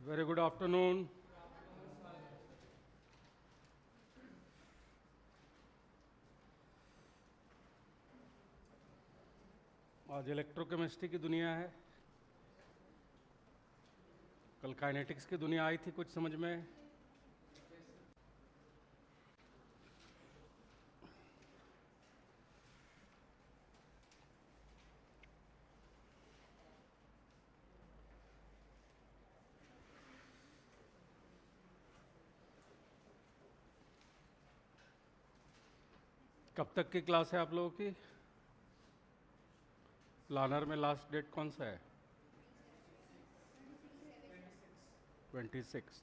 Very good afternoon. आज electrochemistry की दुनिया है, कल काइनेटिक्स की दुनिया आई थी कुछ समझ में। कब तक की क्लास है आप लोगों की? प्लानर में लास्ट डेट कौन सा है? 26।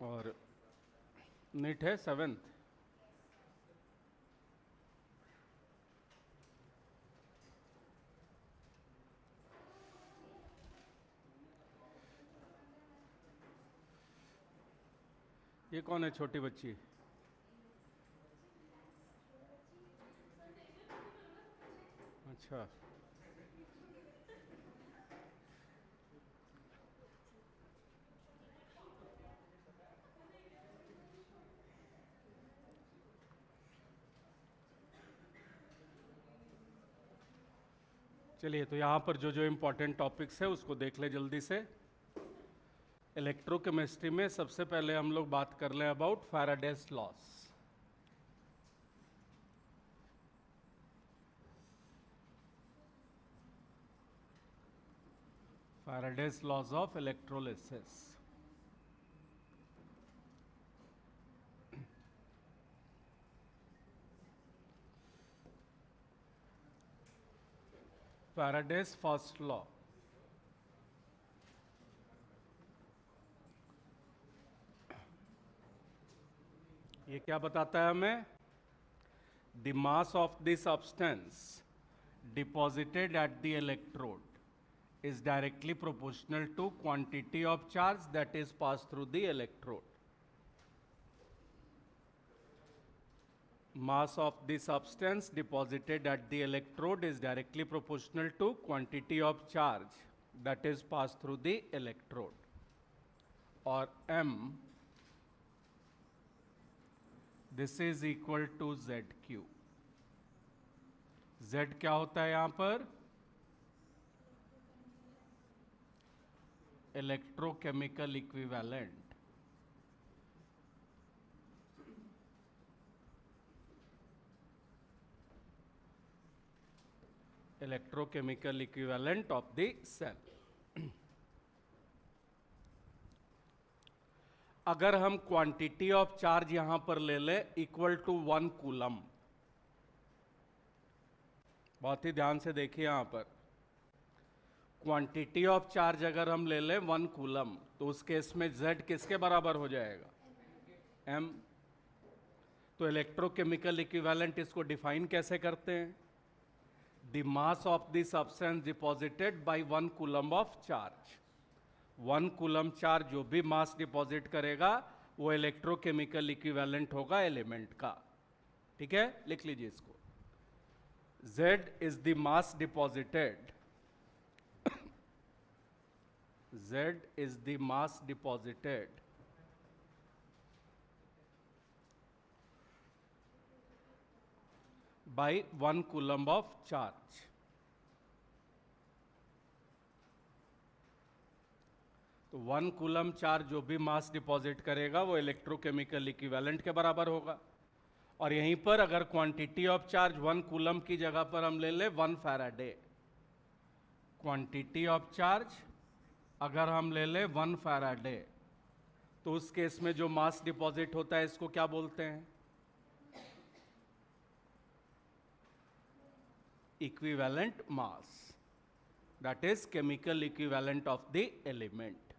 और नीट है 7th। ये कौन है छोटी बच्ची? अच्छा, चलिए तो यहाँ पर जो जो इम्पोर्टेंट टॉपिक्स है उसको देख ले जल्दी से। इलेक्ट्रोकेमिस्ट्री में सबसे पहले हम लोग बात कर लें about Faraday's loss. Faraday's laws of electrolysis. Faraday's first law. ये क्या बताता है हमें? The mass of the substance deposited at the electrode is directly proportional to quantity of charge that is passed through the electrode. Mass of the substance deposited at the electrode is directly proportional to quantity of charge that is passed through the electrode. और m, this is equal to zq. z क्या होता है यहां पर? Electrochemical equivalent. Electrochemical equivalent of the cell. अगर हम quantity of charge यहां पर ले ले इक्वल टू 1 कूलम, बहुत ही ध्यान से देखिए यहां पर, क्वांटिटी ऑफ चार्ज अगर हम ले ले 1 कूलम तो उस केस में z किसके बराबर हो जाएगा? m। तो इलेक्ट्रोकेमिकल इक्विवेलेंट इसको डिफाइन कैसे करते हैं? The mass of the substance deposited bye 1 coulomb of charge. 1 coulomb charge जो भी मास डिपॉजिट करेगा वो इलेक्ट्रोकेमिकल इक्विवेलेंट होगा एलिमेंट का। ठीक है, लिख लीजिए इसको। Z is the mass deposited. Z is the mass deposited by 1 coulomb of charge. तो 1 कूलम चार्ज जो भी मास डिपॉजिट करेगा वो इलेक्ट्रोकेमिकल इक्विवेलेंट के बराबर होगा। और यहीं पर अगर क्वांटिटी ऑफ चार्ज 1 कूलम की जगह पर हम ले ले 1 फैराडे, क्वांटिटी ऑफ चार्ज अगर हम ले ले 1 फैराडे तो उस केस में जो मास डिपॉजिट होता है इसको क्या बोलते हैं? Equivalent mass, that is chemical equivalent of the element.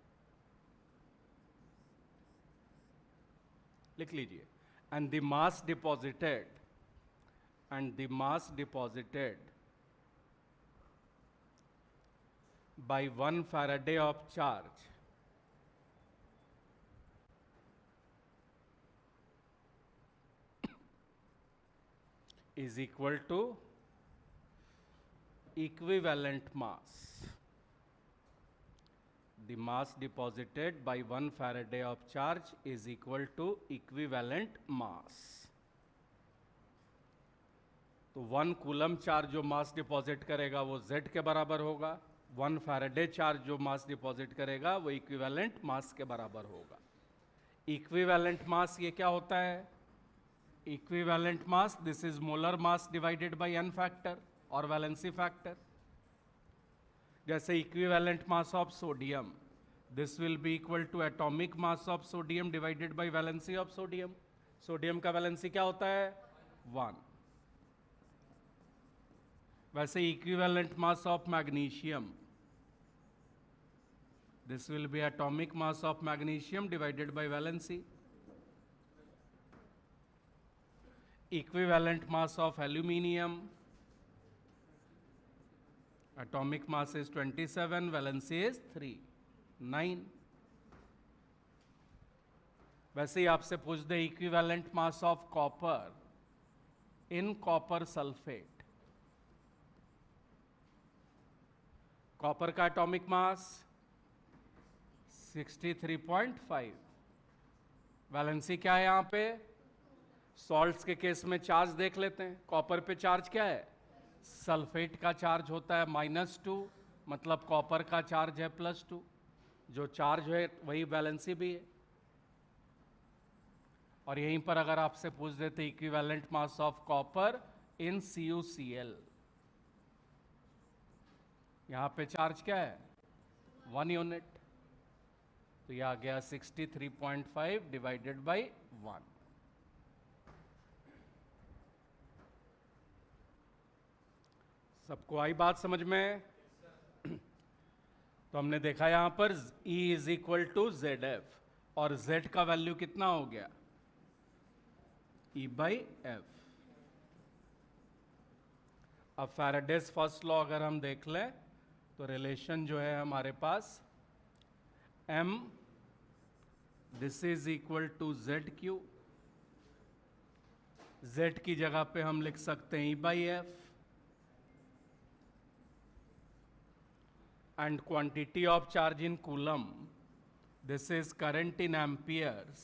लिख लीजिए। and the mass deposited by 1 Faraday of charge is equal to equivalent mass, the mass deposited by 1 Faraday of charge is equal to equivalent mass. तो 1 coulomb charge जो मास deposit करेगा वो Z के बराबर होगा, 1 Faraday charge जो मास deposit करेगा वो इक्विवेलेंट मास के बराबर होगा। इक्विवेलेंट मास ये क्या होता है? Equivalent mass, this is molar mass divided by n factor और वैलेंसी फैक्टर। जैसे equivalent mass of sodium, this will be equal to atomic mass of sodium divided by valency of sodium. Sodium का valency क्या होता है? 1। वैसे equivalent mass of magnesium, this will be atomic mass of magnesium divided by valency. Equivalent mass of aluminium, atomic mass is 27, valency is 3, 9. वैसे ही आपसे पूछ the equivalent mass of copper in copper sulphate, copper का atomic mass 63.5, valency क्या है यहां पे? Salts के केस में चार्ज देख लेते हैं। कॉपर पे चार्ज क्या है? सल्फेट का चार्ज होता है -2, मतलब कॉपर का चार्ज है +2, जो चार्ज है वही वैलेंसी भी है। और यहीं पर अगर आपसे पूछ देते equivalent mass of copper in CuCl, यहां पे चार्ज क्या है? 1 यूनिट, तो यह आ गया 63.5 डिवाइडेड बाई 1। सबको आई बात समझ में? तो हमने देखा यहां पर E is equal to ZF, और Z का वैल्यू कितना हो गया? E/F। अब फैराडेज फर्स्ट लॉ अगर हम देख लें तो रिलेशन जो है हमारे पास M, this is equal to ZQ, Z की जगह पे हम लिख सकते हैं E/F, and quantity of charge in coulomb, this is current in amperes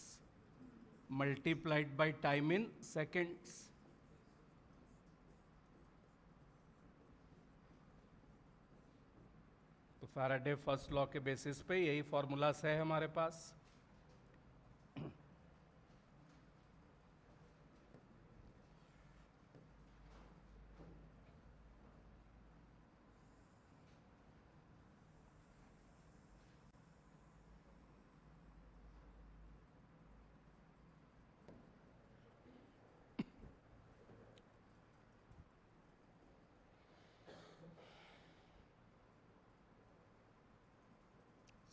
multiplied by time in seconds. तो फैराडे फर्स्ट लॉ के बेसिस पे यही फॉर्मूलास है हमारे पास।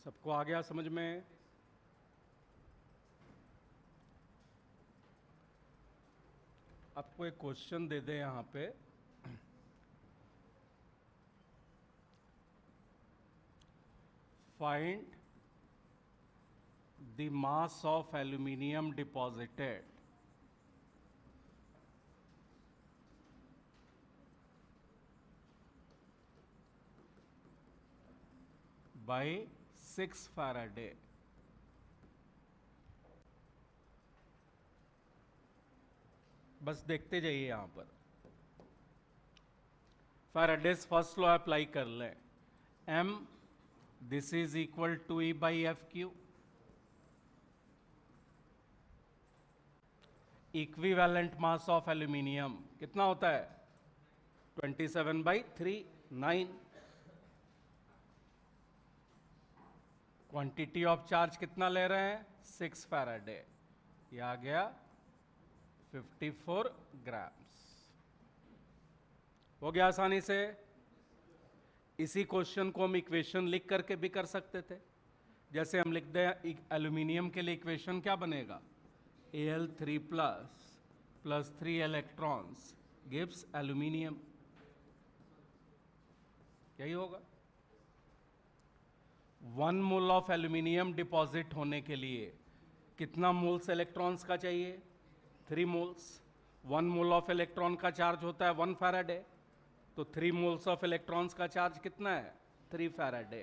सबको आ गया समझ में? आपको एक क्वेश्चन दे दे यहां पे, find the mass of aluminium deposited bye 6 Faraday. बस देखते जाइए यहां पर, फैराडेज फर्स्ट लॉ अप्लाई कर लें। M, this is equal to E/FQ, equivalent mass of aluminium कितना होता है? 27/3, 9। क्वांटिटी ऑफ चार्ज कितना ले रहे हैं? 6 फैराडे, ये आ गया 54 ग्राम्स। हो गया आसानी से। इसी क्वेश्चन को हम इक्वेशन लिख करके भी कर सकते थे। जैसे हम लिख दें एल्यूमिनियम के लिए इक्वेशन क्या बनेगा? Al3 plus 3 electrons gives aluminium, यही होगा। 1 मोल ऑफ एल्यूमिनियम डिपॉजिट होने के लिए कितना मोल्स इलेक्ट्रॉन्स का चाहिए? 3 मोल्स। 1 मोल ऑफ इलेक्ट्रॉन का चार्ज होता है 1 फैराडे, तो 3 मोल्स ऑफ इलेक्ट्रॉन्स का चार्ज कितना है? 3 फैराडे।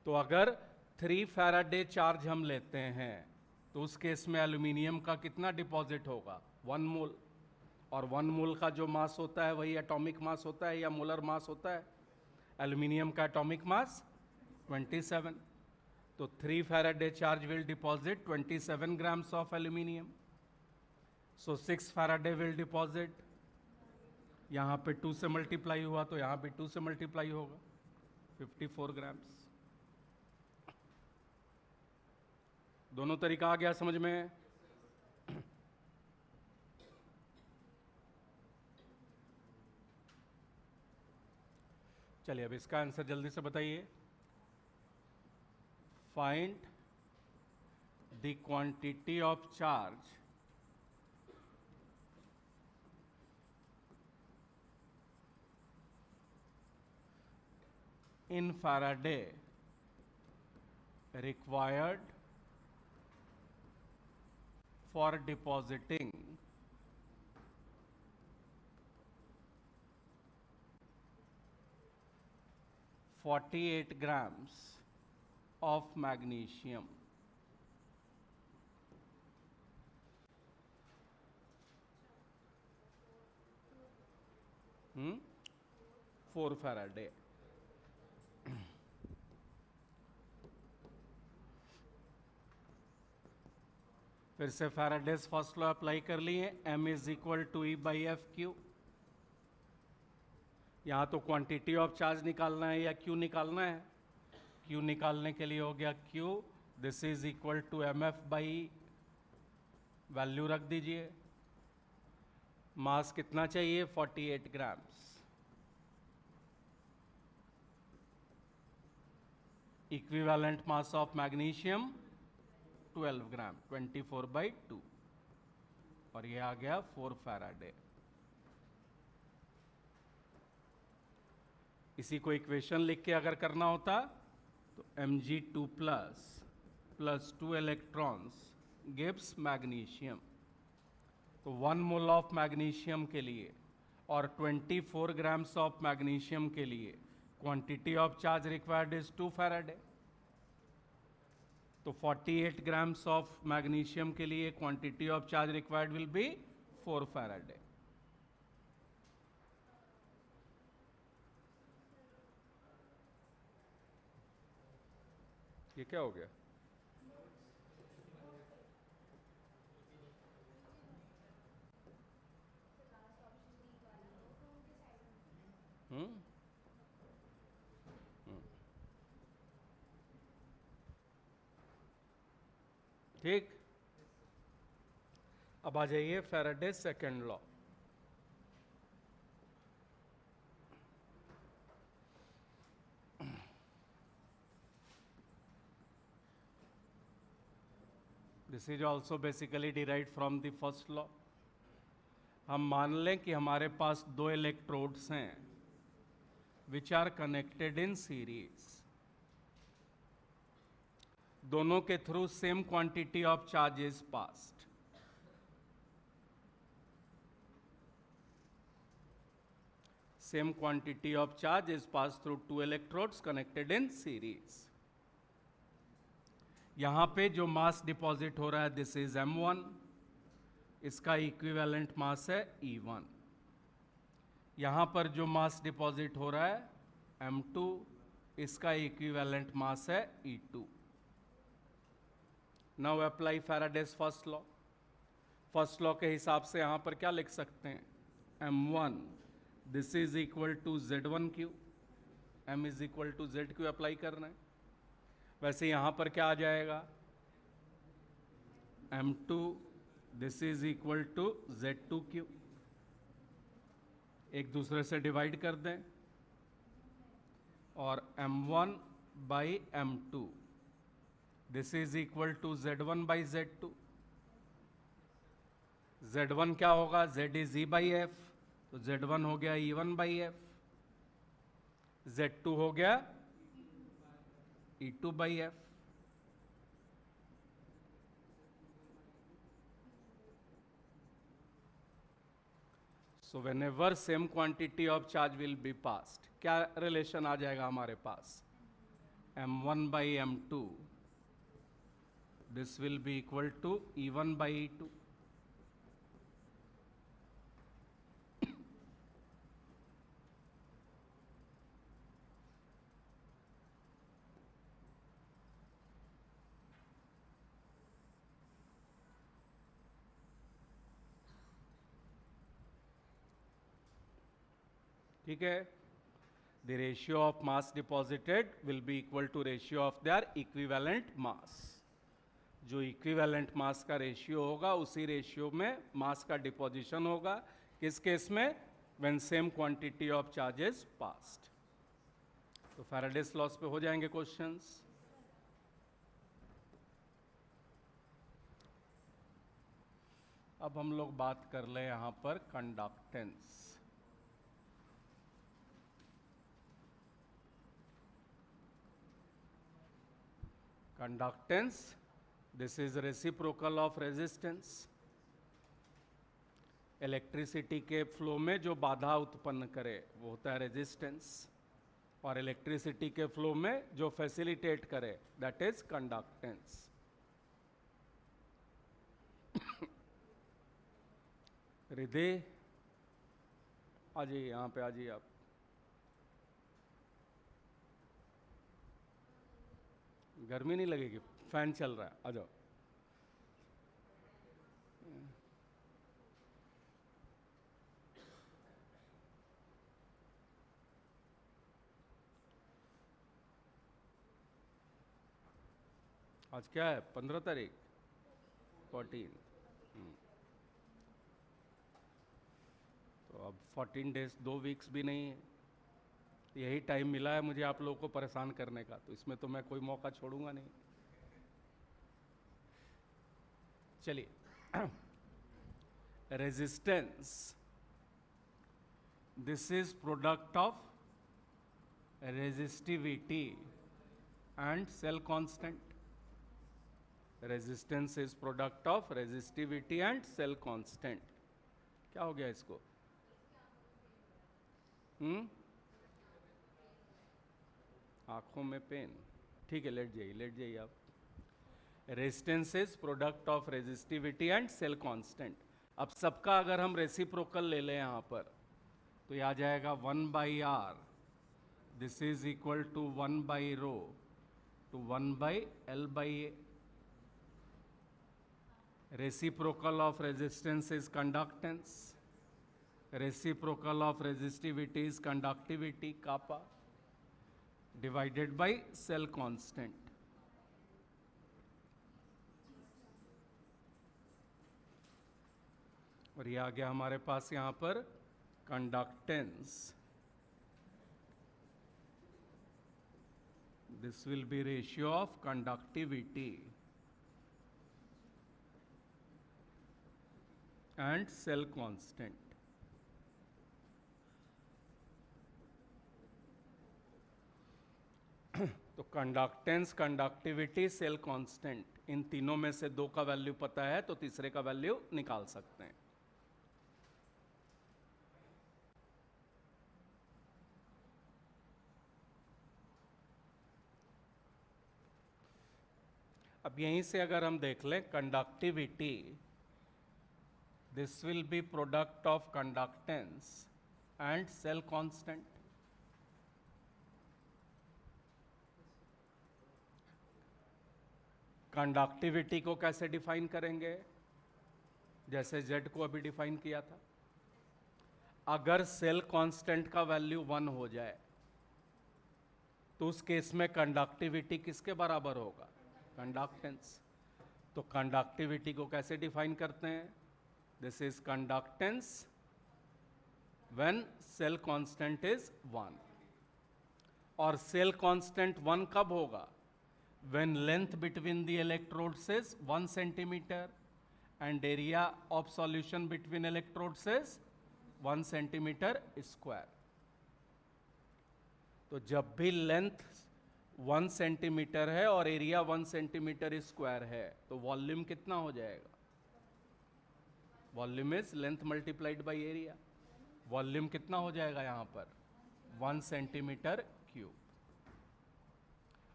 तो अगर 3 फैराडे चार्ज हम लेते हैं तो उस केस में एल्यूमिनियम का कितना डिपॉजिट होगा? 1 मोल। और 1 मोल का जो मास होता है वही एटॉमिक मास होता है या मोलर मास होता है? एल्यूमिनियम का एटॉमिक मास 27। तो 3 Faraday charge will deposit 27 grams of aluminium. So 6 Faraday will deposit, यहाँ पे 2 से मल्टीप्लाई हुआ तो यहाँ पे 2 से मल्टीप्लाई होगा, 54 grams. दोनों तरीका आ गया समझ में? चलिए अब इसका आंसर जल्दी से बताइए. Find the quantity of charge in Faraday required for depositing 48 grams of magnesium. 4 faraday. फिर से फैराडेज फर्स्ट लॉ अप्लाई कर लिए. m is equal to E by F Q. यहाँ तो क्वांटिटी ऑफ चार्ज निकालना है या क्यू निकालना है? क्यू निकालने के लिए हो गया Q, this is equal to M F by, value रख दीजिए. मास कितना चाहिए? 48 grams. Equivalent mass of magnesium 12 gram, 24/2, और ये आ गया 4 फैराडे. इसी को इक्वेशन लिख के अगर करना होता तो Mg2 plus 2 electrons gives magnesium. तो 1 मोल ऑफ मैग्नीशियम के लिए और 24 ग्राम्स ऑफ मैग्नीशियम के लिए quantity of charge required is 2 faraday. तो 48 ग्राम्स ऑफ मैग्नीशियम के लिए quantity of charge required will be 4 faraday. ये क्या हो गया? ठीक. अब आ जाइए Faraday second law. This is also basically derived from the first law. हम मान लें कि हमारे पास 2 इलेक्ट्रोड्स हैं which are connected in series. दोनों के through same quantity of charge is passed. Same quantity of charge is pass through 2 electrodes connected in series. यहां पे जो मास डिपॉजिट हो रहा है दिस इज m1, इसका इक्विवेलेंट मास है E1. यहां पर जो मास डिपॉजिट हो रहा है m2, इसका इक्विवेलेंट मास है E2. Now apply Faraday's first law. First law के हिसाब से यहां पर क्या लिख सकते हैं? m1 this is equal to Z1Q. m is equal to ZQ apply करना है. वैसे यहां पर क्या आ जाएगा? m2 this is equal to Z2Q. एक दूसरे से डिवाइड कर दें और m1 by m2 this is equal to Z1 by Z2. Z1 क्या होगा? Z is E by F, तो Z1 हो गया E1 बाई एफ. Z2 हो गया E2 by F. So whenever same quantity of charge will be passed, क्या relation आ जाएगा हमारे पास, m1 by m2, this will be equal to E1 by E2. ठीक है, the ratio of mass deposited will be equal to ratio of their equivalent mass. जो equivalent मास का ratio होगा उसी रेशियो में मास का डिपोजिशन होगा. किस केस में, when same quantity of charges passed. तो फैराडेस लॉस पे हो जाएंगे क्वेश्चंस. अब हम लोग बात कर ले यहां पर conductance. Conductance, this is reciprocal of resistance. Electricity के फ्लो में जो बाधा उत्पन्न करे वो होता है रेजिस्टेंस, और इलेक्ट्रिसिटी के फ्लो में जो फैसिलिटेट करे दैट इज कंडक्टेंस. हृदय आ जाइए, यहाँ पे आ जाइए आप. गर्मी नहीं लगेगी, फैन चल रहा है, आ जाओ. आज क्या है, 15 तारीख, 14. तो अब 14 डेज, 2 वीक्स भी नहीं है. यही टाइम मिला है मुझे आप लोगों को परेशान करने का, तो इसमें तो मैं कोई मौका छोड़ूंगा नहीं. चलिए, resistance, this is product of resistivity and cell constant. Resistance is product of resistivity and cell constant. क्या हो गया इसको? आंखों में पेन, ठीक है, लेट जाइए, लेट जाइए आप. Resistance is product of resistivity and cell constant. अब सबका अगर हम रेसिप्रोकल ले लें यहां पर, तो यह आ जाएगा 1 by R, this is equal to 1 by rho to 1 by L by A. Reciprocal of resistance is conductance, reciprocal of resistivity is conductivity kappa, divided by cell constant. और ये आ गया हमारे पास यहां पर conductance. This will be ratio of conductivity and cell constant. तो conductance, conductivity, cell constant, इन तीनों में से 2 का वैल्यू पता है तो तीसरे का वैल्यू निकाल सकते हैं. अब यहीं से अगर हम देख लें conductivity, this will be product of conductance and cell constant. Conductivity को कैसे डिफाइन करेंगे? जैसे Z को अभी डिफाइन किया था. अगर सेल कांस्टेंट का वैल्यू 1 हो जाए तो उस केस में कंडक्टिविटी किसके बराबर होगा? कंडक्टेंस. तो कंडक्टिविटी को कैसे डिफाइन करते हैं? This is conductance when cell constant is 1. और सेल कांस्टेंट 1 कब होगा? when length between the electrodes is 1 centimeter and area of solution between electrodes is 1 centimeter square. तो जब भी लेंथ 1 सेंटीमीटर है और एरिया 1 सेंटीमीटर स्क्वायर है तो वॉल्यूम कितना हो जाएगा? Volume is length multiplied by area. Volume कितना हो जाएगा यहाँ पर 1 सेंटीमीटर क्यूब।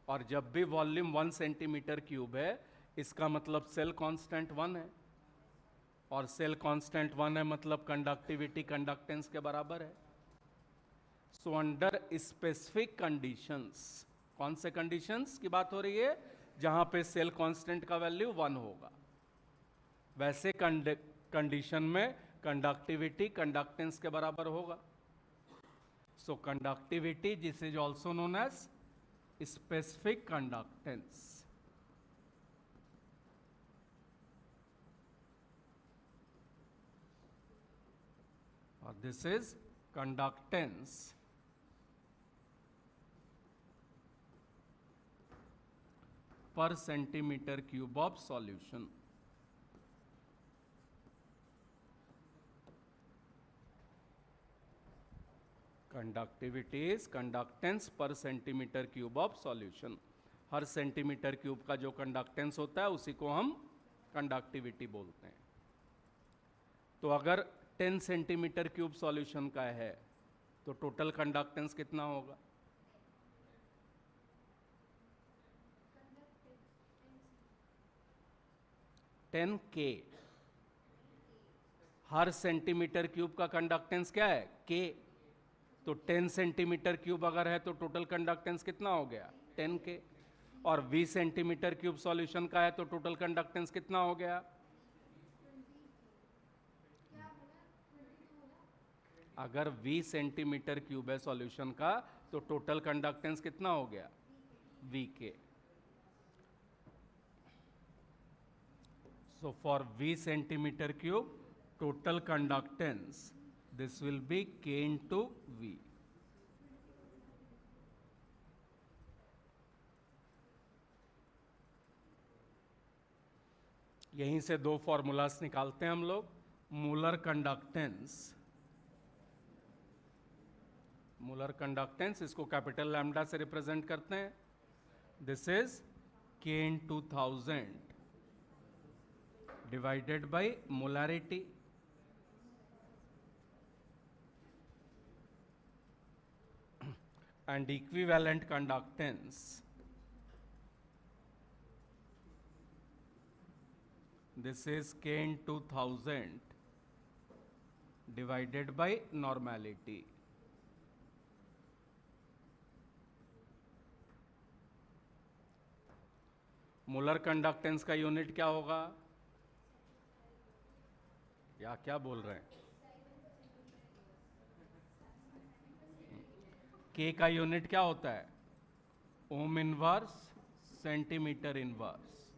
और जब भी वॉल्यूम 1 सेंटीमीटर क्यूब है इसका मतलब सेल कांस्टेंट 1 है, और सेल कांस्टेंट 1 है मतलब कंडक्टिविटी कंडक्टेंस के बराबर है। सो अंडर स्पेसिफिक कंडीशंस, कौन से कंडीशंस की बात हो रही है, जहां पे सेल कांस्टेंट का वैल्यू 1 होगा, वैसे कंडीशन में कंडक्टिविटी कंडक्टेंस के बराबर होगा। So conductivity this is also known as specific conductance. और this is conductance per centimetre cube of solution. Conductivity is conductance per centimetre cube of solution. हर centimetre cube का जो कंडक्टेंस होता है उसी को हम कंडक्टिविटी बोलते हैं। तो अगर 10 सेंटीमीटर क्यूब सॉल्यूशन का है तो टोटल कंडक्टेंस कितना होगा? टेन के। हर सेंटीमीटर क्यूब का कंडक्टेंस क्या है? के। तो 10 सेंटीमीटर क्यूब अगर है तो टोटल कंडक्टेंस कितना हो गया? 10 के। और 20 सेंटीमीटर क्यूब सॉल्यूशन का है तो टोटल कंडक्टेंस कितना हो गया? अगर 20 सेंटीमीटर क्यूब है सॉल्यूशन का तो टोटल कंडक्टेंस कितना हो गया? वी के। So for V centimeter cube, total conductance, this will be K into V. यहीं से दो फॉर्मूलास निकालते हैं हम लोग। मूलर कंडक्टेंस इसको कैपिटल लैम्डा से रिप्रेजेंट करते हैं। This is K into 1000 divided by molarity, and equivalent conductance, this is K into 1000 divided by normality. Molar conductance का यूनिट क्या होगा? या क्या बोल रहे हैं? के का यूनिट क्या होता है? Ohm inverse centimetre inverse.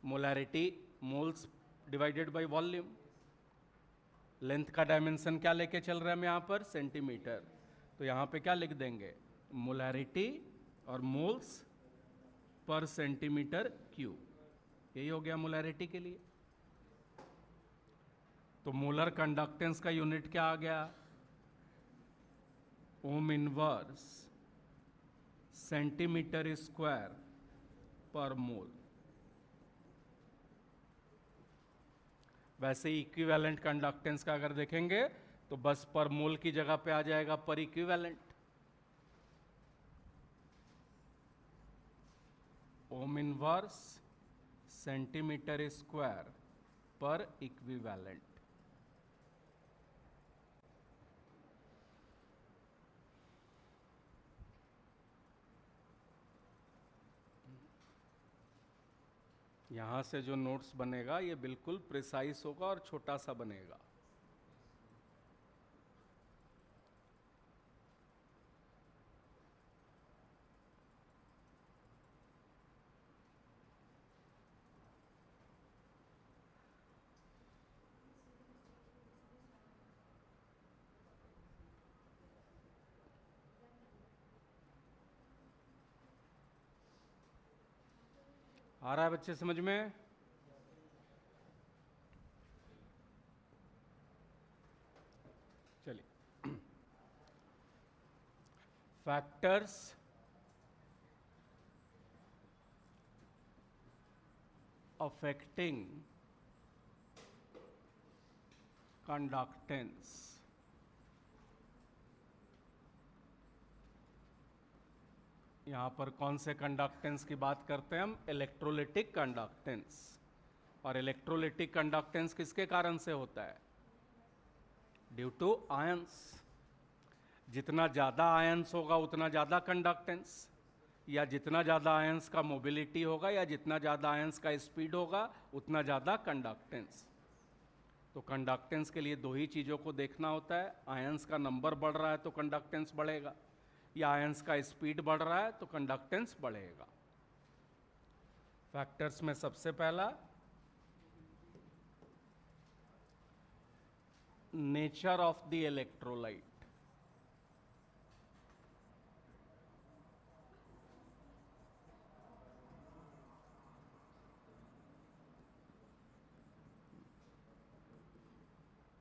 Molarity moles divided by volume. Length का डायमेंशन क्या लेके चल रहे हैं हम यहाँ पर? सेंटीमीटर। तो यहाँ पे क्या लिख देंगे? मोलैरिटी और मोल्स पर सेंटीमीटर क्यूब। यही हो गया मोलैरिटी के लिए। तो मोलर कंडक्टेंस का यूनिट क्या आ गया? ओम इनवर्स सेंटीमीटर स्क्वायर पर मोल। वैसे इक्विवेलेंट कंडक्टेंस का अगर देखेंगे तो बस पर मोल की जगह पे आ जाएगा पर equivalent. Ohm inverse centimetre square पर इक्विवेलेंट। यहाँ से जो नोट्स बनेगा ये बिल्कुल प्रिसाइज होगा और छोटा सा बनेगा। आ रहा है बच्चे समझ में? चलिए, फैक्टर्स अफेक्टिंग कंडक्टेंस। यहाँ पर कौन से कंडक्टेंस की बात करते हैं हम? Electrolytic conductance. और इलेक्ट्रोलिटिक कंडक्टेंस किसके कारण से होता है? Due to ions. जितना ज़्यादा आयंस होगा उतना ज़्यादा कंडक्टेंस, या जितना ज़्यादा आयंस का मोबिलिटी होगा या जितना ज़्यादा आयंस का स्पीड होगा उतना ज़्यादा कंडक्टेंस। तो कंडक्टेंस के लिए दो ही चीज़ों को देखना होता है, आयंस का नंबर बढ़ रहा है तो कंडक्टेंस बढ़ेगा, या आयंस का स्पीड बढ़ रहा है तो कंडक्टेंस बढ़ेगा। फैक्टर्स में सबसे पहला nature of the electrolyte.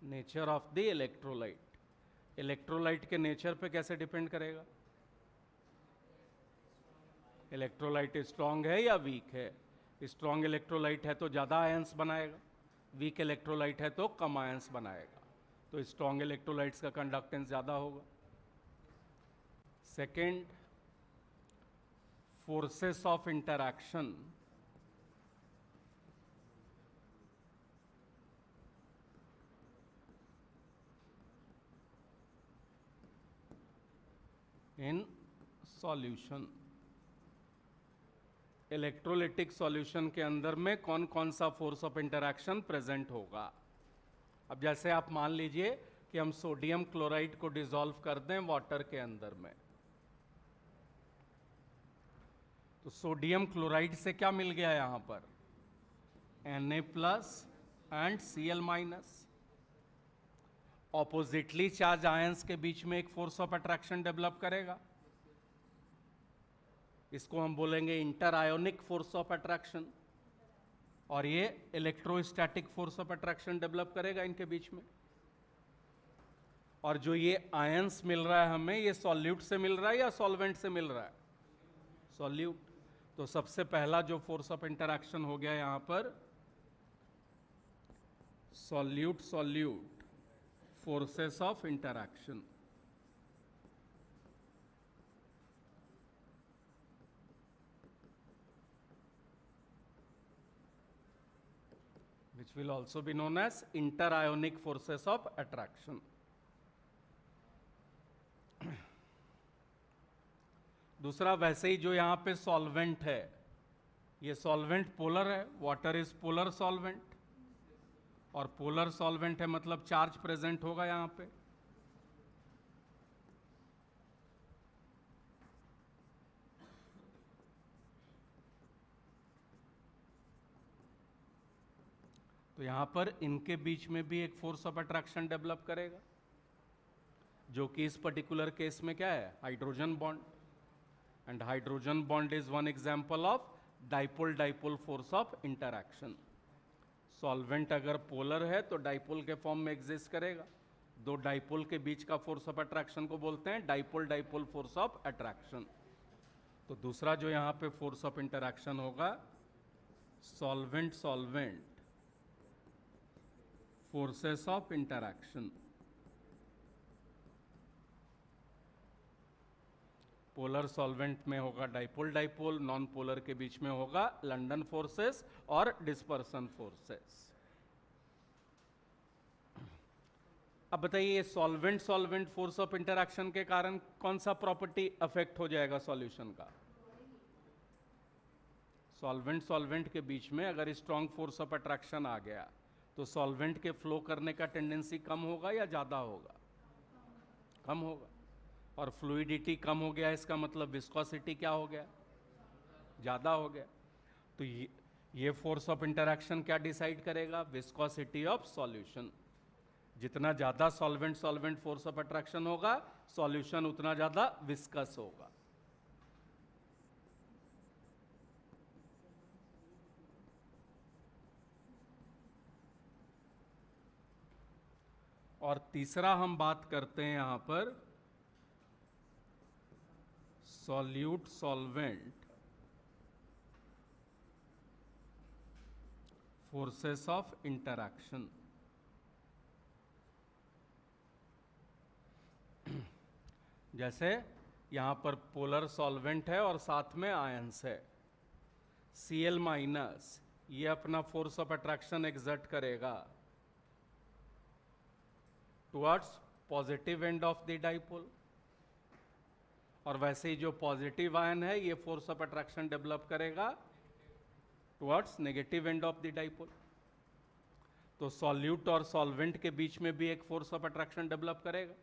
Nature of the electrolyte. Electrolyte के नेचर पे कैसे डिपेंड करेगा? इलेक्ट्रोलाइट स्ट्रांग है या वीक है? स्ट्रांग इलेक्ट्रोलाइट है तो ज़्यादा आयंस बनाएगा, वीक इलेक्ट्रोलाइट है तो कम आयंस बनाएगा। तो स्ट्रांग इलेक्ट्रोलाइट्स का कंडक्टेंस ज़्यादा होगा। Second, forces of interaction. In solution. Electrolytic solution के अंदर में कौन कौन सा फोर्स ऑफ इंटरैक्शन प्रेजेंट होगा? अब जैसे आप मान लीजिए कि हम सोडियम क्लोराइड को डिसॉल्व कर दें वाटर के अंदर में, तो सोडियम क्लोराइड से क्या मिल गया यहां पर? Na+ and Cl-। Oppositely charge ions के बीच में एक फोर्स ऑफ अट्रैक्शन डेवलप करेगा, इसको हम बोलेंगे inter ionic force of attraction, और ये electrostatic force of attraction develop करेगा इनके बीच में। और जो ये आयंस मिल रहा है हमें, ये सॉल्यूट से मिल रहा है या सॉल्वेंट से मिल रहा है? सॉल्यूट। तो सबसे पहला जो फोर्स ऑफ इंटरैक्शन हो गया यहां पर, solute solute forces of interaction. which will also be known as interionic forces of attraction. दूसरा, वैसे ही जो यहां पे सॉल्वेंट है, ये सॉल्वेंट पोलर है, वाटर इज पोलर सॉल्वेंट, और पोलर सॉल्वेंट है मतलब चार्ज प्रेजेंट होगा यहां पे। तो यहां पर इनके बीच में भी एक फोर्स ऑफ अट्रैक्शन डेवलप करेगा, जो कि इस पर्टिकुलर केस में क्या है? Hydrogen bond. And hydrogen bond is one example of dipole dipole force of interaction. Solvent अगर पोलर है तो डाइपोल के फॉर्म में एग्जिस्ट करेगा। दो डाइपोल के बीच का फोर्स ऑफ अट्रैक्शन को बोलते हैं dipole dipole force of attraction. तो दूसरा जो यहां पे फोर्स ऑफ इंटरैक्शन होगा, solvent solvent forces of interaction. Polar solvent में होगा डाइपोल डाइपोल, नॉन पोलर के बीच में होगा लंडन फोर्सेस और डिस्पर्सन फोर्सेस। अब बताइए, ये solvent solvent force of interaction के कारण कौन सा प्रॉपर्टी अफेक्ट हो जाएगा सॉल्यूशन का? सॉल्वेंट सॉल्वेंट के बीच में अगर स्ट्रॉन्ग फोर्स ऑफ अट्रैक्शन आ गया तो सॉल्वेंट के फ्लो करने का टेंडेंसी कम होगा या ज़्यादा होगा? कम होगा। और फ्लूइडिटी कम हो गया, इसका मतलब विस्कोसिटी क्या हो गया? ज़्यादा हो गया। तो ये फोर्स ऑफ इंटरैक्शन क्या डिसाइड करेगा? Viscosity of solution. जितना ज़्यादा solvent solvent force of attraction होगा, सॉल्यूशन उतना ज़्यादा विस्कस होगा। और तीसरा हम बात करते हैं यहां पर solute solvent forces of interaction. जैसे यहाँ पर पोलर सॉल्वेंट है और साथ में आयंस है। Cl माइनस ये अपना फोर्स ऑफ अट्रैक्शन एक्सर्ट करेगा towards positive end of the dipole, और वैसे ही जो पॉजिटिव आयन है ये फोर्स ऑफ अट्रैक्शन डेवलप करेगा towards negative end of the dipole. तो सॉल्यूट और सॉल्वेंट के बीच में भी एक फोर्स ऑफ अट्रैक्शन डेवलप करेगा।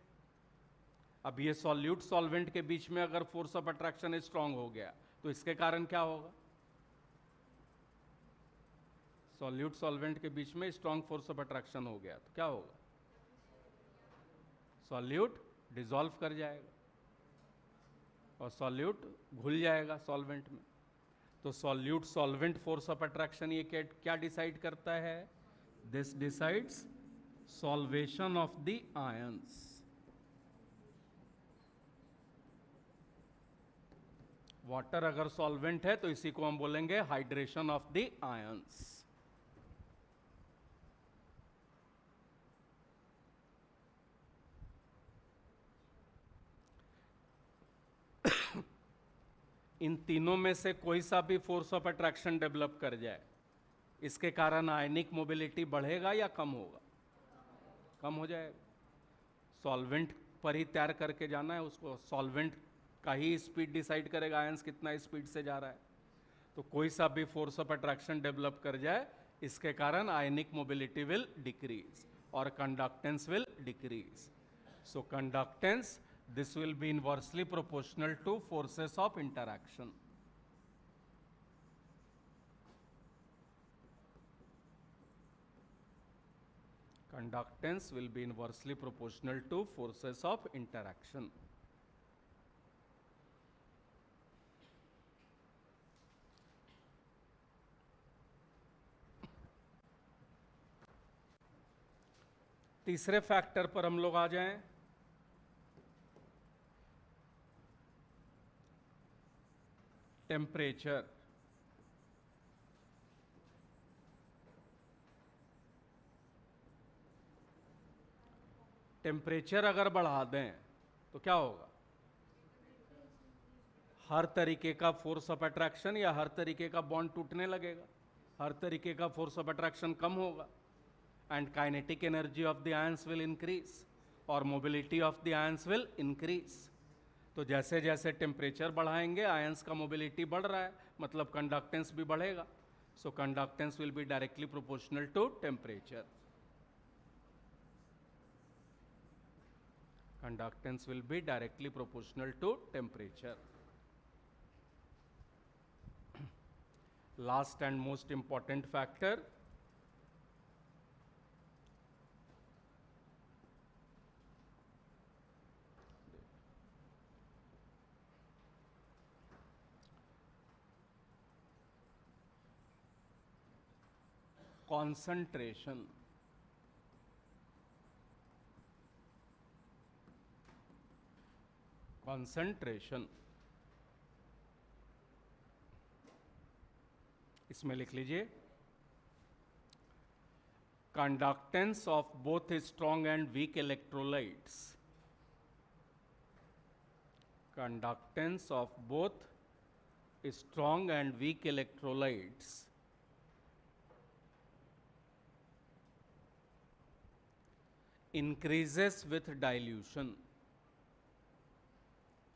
अब ये सॉल्यूट सॉल्वेंट के बीच में अगर फोर्स ऑफ अट्रैक्शन स्ट्रांग हो गया तो इसके कारण क्या होगा? सॉल्यूट सॉल्वेंट के बीच में स्ट्रांग फोर्स ऑफ अट्रैक्शन हो गया तो क्या होगा? सॉल्यूट डिसॉल्व कर जाएगा और सॉल्यूट घुल जाएगा सॉल्वेंट में। तो solute solvent force of attraction ये क्या डिसाइड करता है? This decides solvation of the ions. Water अगर सॉल्वेंट है तो इसी को हम बोलेंगे हाइड्रेशन ऑफ द आयंस। इन तीनों में से कोई सा भी फोर्स ऑफ अट्रैक्शन डेवलप कर जाए, इसके कारण आयनिक मोबिलिटी बढ़ेगा या कम होगा? कम हो जाएगा। सॉल्वेंट पर ही तैयार करके जाना है उसको, सॉल्वेंट का ही स्पीड डिसाइड करेगा आयंस कितना स्पीड से जा रहा है। तो कोई सा भी फोर्स ऑफ अट्रैक्शन डेवलप कर जाए, इसके कारण आयनिक मोबिलिटी विल डिक्रीज और conductance will decrease. So conductance, this will be inversely proportional to forces of interaction. Conductance will be inversely proportional to forces of interaction. तीसरे फैक्टर पर हम लोग आ जाएं। टेम्परेचर। टेम्परेचर अगर बढ़ा दें तो क्या होगा? हर तरीके का फोर्स ऑफ अट्रैक्शन या हर तरीके का बॉन्ड टूटने लगेगा, हर तरीके का फोर्स ऑफ अट्रैक्शन कम होगा, and kinetic energy of the ions will increase और mobility of the ions will increase. तो जैसे जैसे टेम्परेचर बढ़ाएंगे आयंस का मोबिलिटी बढ़ रहा है, मतलब कंडक्टेंस भी बढ़ेगा। So conductance will be directly proportional to temperature. Conductance will be directly proportional to temperature. Last and most important factor, concentration। concentration इसमें लिख लीजिए, conductance of both strong and weak electrolytes. Conductance of both strong and weak electrolytes increases with dilution.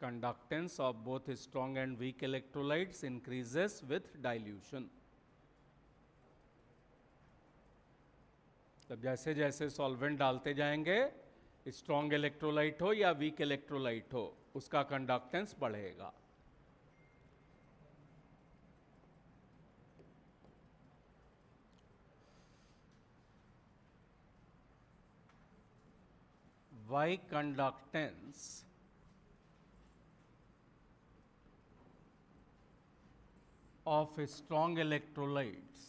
Conductance of both strong and weak electrolytes increases with dilution. तब जैसे जैसे solvent डालते जाएंगे, strong electrolyte हो या वीक इलेक्ट्रोलाइट हो, उसका conductance बढ़ेगा। Why conductance of strong electrolytes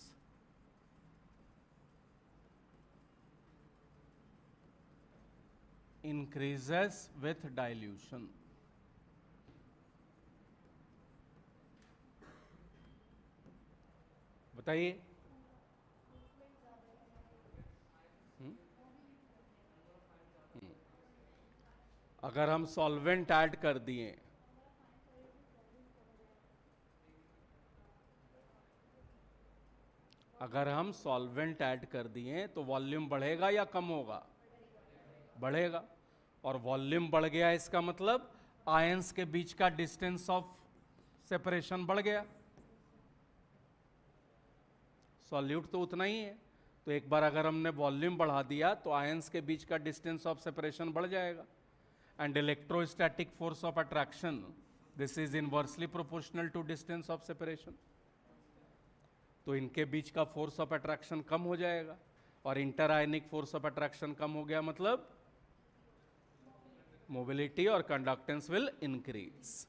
increases with dilution? बताइए। अगर हम सॉल्वेंट ऐड कर दिए अगर हम सॉल्वेंट ऐड कर दिए तो वॉल्यूम बढ़ेगा या कम होगा? बढ़ेगा। और वॉल्यूम बढ़ गया इसका मतलब आयंस के बीच का डिस्टेंस ऑफ सेपरेशन बढ़ गया। सॉल्यूट तो उतना ही है, तो एक बार अगर हमने वॉल्यूम बढ़ा दिया तो आयंस के बीच का डिस्टेंस ऑफ सेपरेशन बढ़ जाएगा। And electrostatic force of attraction, this is inversely proportional to distance of separation. तो इनके बीच का फोर्स ऑफ अट्रैक्शन कम हो जाएगा, और inter ionic force of attraction कम हो गया मतलब मोबिलिटी और कंडक्टेंस विल इंक्रीज।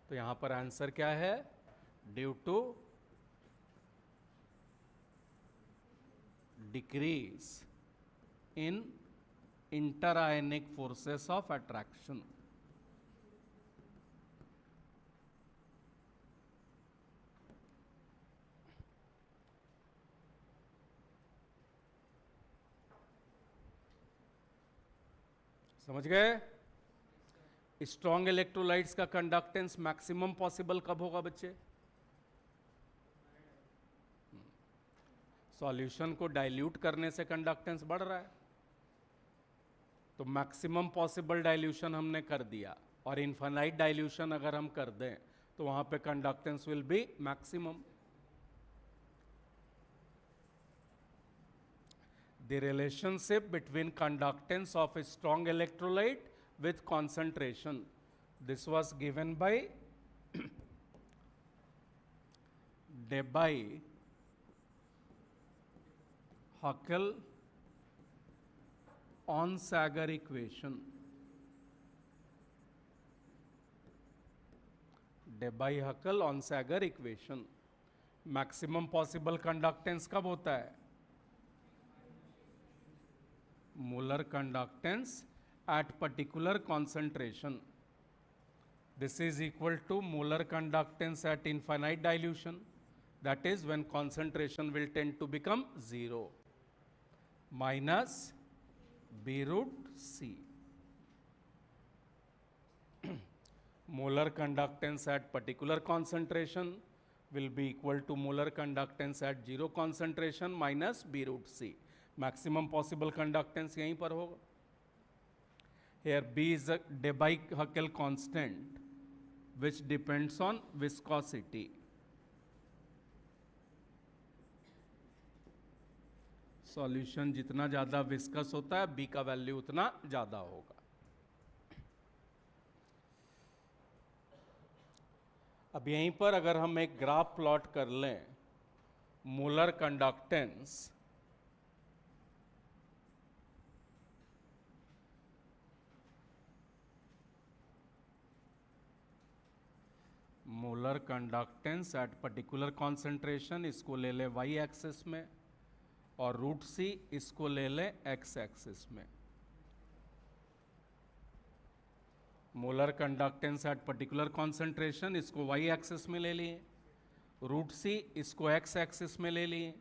तो यहां पर आंसर क्या है? Due to decrease in interionic forces of attraction. समझ गए? स्ट्रॉन्ग इलेक्ट्रोलाइट्स का कंडक्टेंस मैक्सिमम पॉसिबल कब होगा बच्चे? सॉल्यूशन को डाइल्यूट करने से कंडक्टेंस बढ़ रहा है, तो मैक्सिमम पॉसिबल डाइल्यूशन हमने कर दिया, और इनफाइनाइट डाइल्यूशन अगर हम कर दें तो वहां पे conductance will B maximum. The relationship between conductance of a strong electrolyte with concentration. This was given by Debye, Huckel, Onsager equation. Debye, Huckel, Onsager equation. Maximum possible conductance कब होता है? Molar conductance at particular concentration. This is equal to molar conductance at infinite dilution, that is when concentration will tend to become 0, minus B root C. Molar conductance at particular concentration will be equal to molar conductance at 0 concentration minus B root C. Maximum possible conductance यहीं पर होगा। Here B is a Debye-Huckel constant which depends on viscosity. Solution जितना ज्यादा viscous होता है B का value उतना ज्यादा होगा। अब यहीं पर अगर हम एक ग्राफ प्लॉट कर लें molar conductance at particular concentration, इसको ले लें वाई एक्सिस में, और रूट सी इसको ले लें एक्स एक्सिस में। Molar conductance at particular concentration इसको वाई एक्सिस में ले लिए, रूट सी इसको एक्स एक्सिस में ले लिए,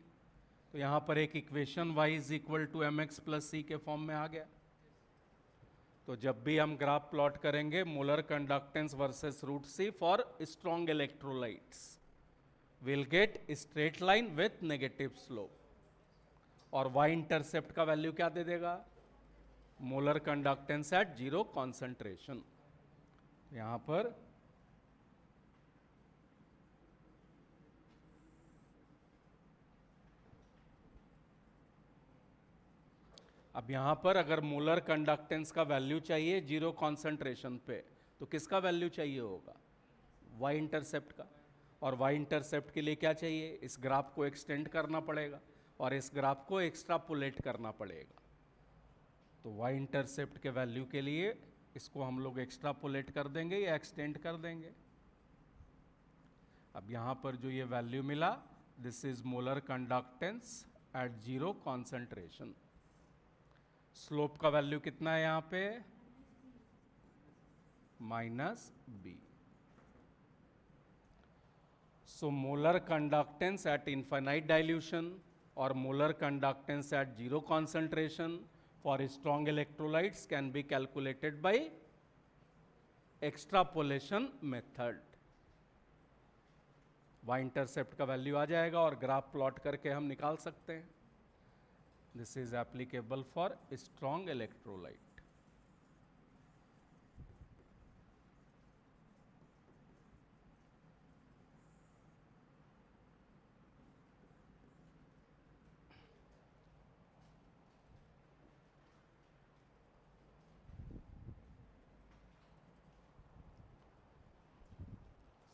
तो यहां पर एक equation Y is equal to M X plus C के फॉर्म में आ गया। तो जब भी हम ग्राफ प्लॉट करेंगे molar conductance versus root C for strong electrolytes, will get straight line with negative slope, और वाई इंटरसेप्ट का वैल्यू क्या दे देगा? Molar conductance at 0 concentration. यहां पर अब यहां पर अगर मोलर कंडक्टेंस का वैल्यू चाहिए 0 कॉन्सेंट्रेशन पे, तो किसका वैल्यू चाहिए होगा? वाई इंटरसेप्ट का। और वाई इंटरसेप्ट के लिए क्या चाहिए? इस ग्राफ को एक्सटेंड करना पड़ेगा और इस ग्राफ को एक्स्ट्रापोलेट करना पड़ेगा। तो वाई इंटरसेप्ट के वैल्यू के लिए इसको हम लोग एक्स्ट्रापोलेट कर देंगे या एक्सटेंड कर देंगे। अब यहां पर जो ये वैल्यू मिला, this is molar conductance at 0 concentration. Slope का वैल्यू कितना है यहां पे? Minus B. So molar conductance at infinite dilution और molar conductance at 0 concentration for strong electrolytes can be calculated by extrapolation method. Y intercept का value आ जाएगा और ग्राफ प्लॉट करके हम निकाल सकते हैं. This is applicable for strong electrolyte.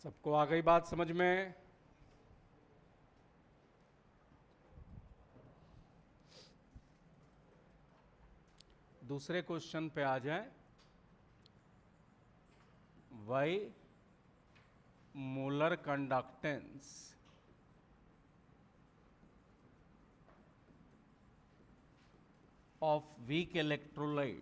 सबको आ गई बात समझ में? दूसरे क्वेश्चन पे आ जाएं. Why molar conductance of weak electrolyte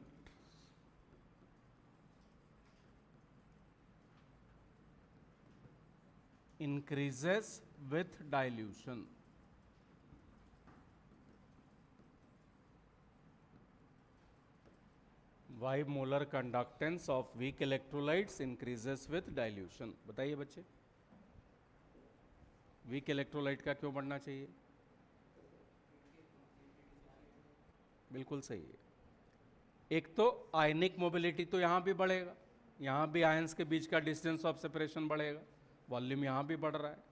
increases with dilution. Why molar conductance of weak electrolytes increases with dilution? बताइए बच्चे, वीक इलेक्ट्रोलाइट का क्यों बढ़ना चाहिए? बिल्कुल सही है. एक तो आयनिक मोबिलिटी तो यहाँ भी बढ़ेगा, यहाँ भी आयंस के बीच का डिस्टेंस ऑफ सेपरेशन बढ़ेगा, वॉल्यूम यहाँ भी बढ़ रहा है.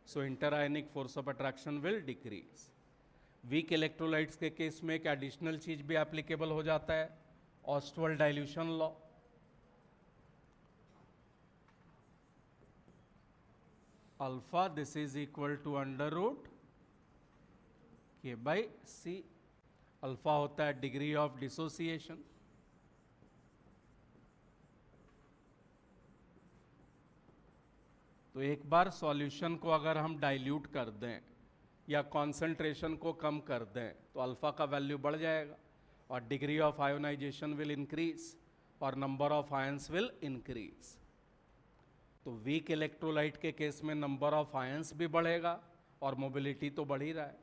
So inter ionic force of attraction will decrease. Weak electrolytes के केस में एक एडिशनल चीज भी एप्लीकेबल हो जाता है, Ostwald dilution law. Alpha this is equal to under root K by C. Alpha होता है डिग्री ऑफ डिसोसिएशन. तो एक बार सॉल्यूशन को अगर हम डाइल्यूट कर दें या कॉन्सेंट्रेशन को कम कर दें तो अल्फा का वैल्यू बढ़ जाएगा और degree of ionization will increase और number of ions will increase. तो वीक इलेक्ट्रोलाइट के केस में नंबर ऑफ आयंस भी बढ़ेगा और मोबिलिटी तो बढ़ ही रहा है.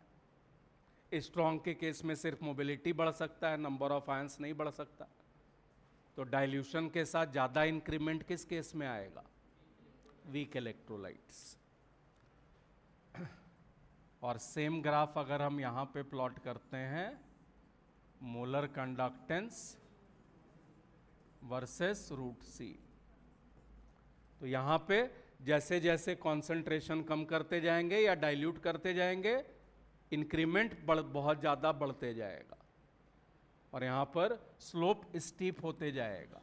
स्ट्रॉन्ग के केस में सिर्फ मोबिलिटी बढ़ सकता है, नंबर ऑफ आयंस नहीं बढ़ सकता. तो डाइल्यूशन के साथ ज़्यादा इंक्रीमेंट किस केस में आएगा? Weak electrolytes. और सेम ग्राफ अगर हम यहाँ पे प्लॉट करते हैं, मोलर कंडक्टेंस वर्सेस रूट सी, तो यहाँ पे जैसे जैसे कॉन्सेंट्रेशन कम करते जाएंगे या डाइल्यूट करते जाएंगे, इंक्रीमेंट बहुत ज़्यादा बढ़ते जाएगा और यहाँ पर स्लोप स्टीप होते जाएगा.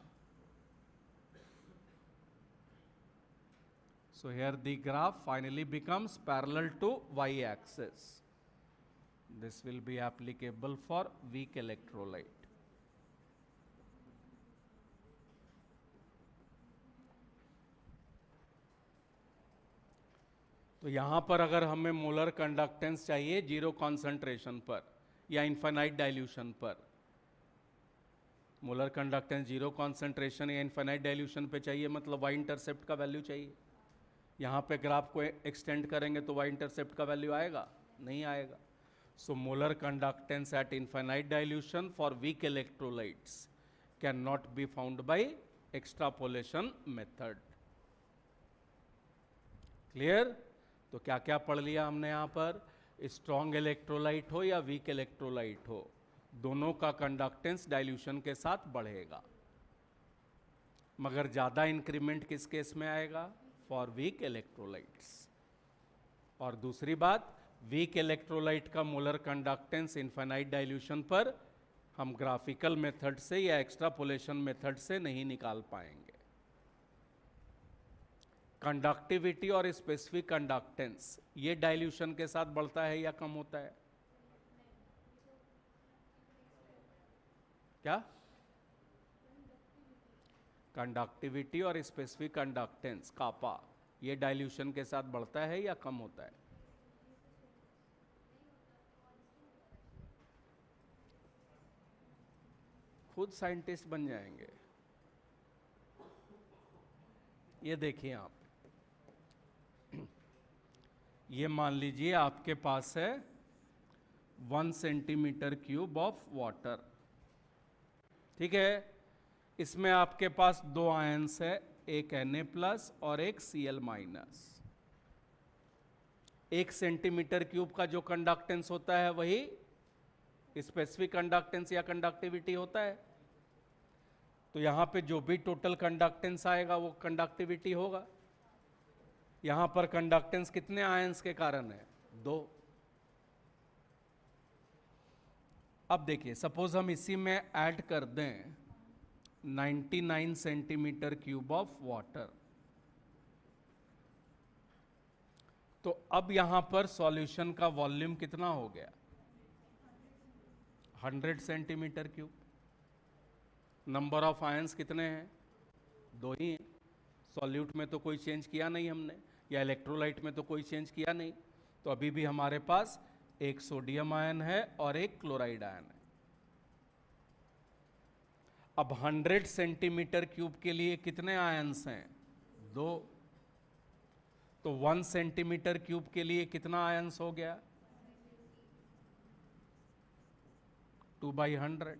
So here the graph finally becomes parallel to y-axis. This will be applicable for weak electrolyte. तो यहाँ पर अगर हमें मोलर कंडक्टेंस चाहिए जीरो कॉन्सेंट्रेशन पर या इनफाइनाइट डाइल्यूशन पर, मोलर कंडक्टेंस जीरो कॉन्सेंट्रेशन या इनफाइनाइट डाइल्यूशन पे चाहिए, मतलब वाई इंटरसेप्ट का वैल्यू चाहिए. यहाँ पे ग्राफ को एक्सटेंड करेंगे तो वाई इंटरसेप्ट का वैल्यू आएगा? नहीं आएगा. सो molar conductance at infinite dilution for weak electrolytes can not be found by extrapolation method. Clear? तो क्या क्या पढ़ लिया हमने यहाँ पर? स्ट्रॉन्ग इलेक्ट्रोलाइट हो या वीक इलेक्ट्रोलाइट हो, दोनों का कंडक्टेंस डाइल्यूशन के साथ बढ़ेगा, मगर ज़्यादा इंक्रीमेंट किस केस में आएगा? For weak electrolytes. और दूसरी बात, वीक इलेक्ट्रोलाइट का मोलर कंडक्टेंस इनफाइनाइट डाइल्यूशन पर हम ग्राफिकल मेथड से या एक्सट्रापोलेशन मेथड से नहीं निकाल पाएंगे. कंडक्टिविटी और स्पेसिफिक कंडक्टेंस ये डाइल्यूशन के साथ बढ़ता है या कम होता है? क्या? कंडक्टिविटी और स्पेसिफिक कंडक्टेंस कापा ये डाइल्यूशन के साथ बढ़ता है या कम होता है? खुद साइंटिस्ट बन जाएंगे. ये देखिए आप, ये मान लीजिए आपके पास है 1 सेंटीमीटर क्यूब ऑफ वाटर. ठीक है, इसमें आपके पास दो आयंस है, एक Na+ और एक Cl-. 1 सेंटीमीटर क्यूब का जो कंडक्टेंस होता है वही स्पेसिफिक कंडक्टेंस या कंडक्टिविटी होता है। तो यहां पे जो भी टोटल कंडक्टेंस आएगा वो कंडक्टिविटी होगा। यहां पर कंडक्टेंस कितने आयंस के कारण है? 2। अब देखिए, सपोज हम इसी में ऐड कर दें 99 सेंटीमीटर क्यूब ऑफ वाटर, तो अब यहां पर सॉल्यूशन का वॉल्यूम कितना हो गया? 100 centimetre cube. Number of ions कितने हैं? 2 ही हैं। सॉल्यूट में तो कोई चेंज किया नहीं हमने, या इलेक्ट्रोलाइट में तो कोई चेंज किया नहीं, तो अभी भी हमारे पास एक सोडियम आयन है और एक क्लोराइड आयन है। अब 100 सेंटीमीटर क्यूब के लिए कितने आयंस हैं? 2। तो 1 सेंटीमीटर क्यूब के लिए कितना आयंस हो गया? 2/100।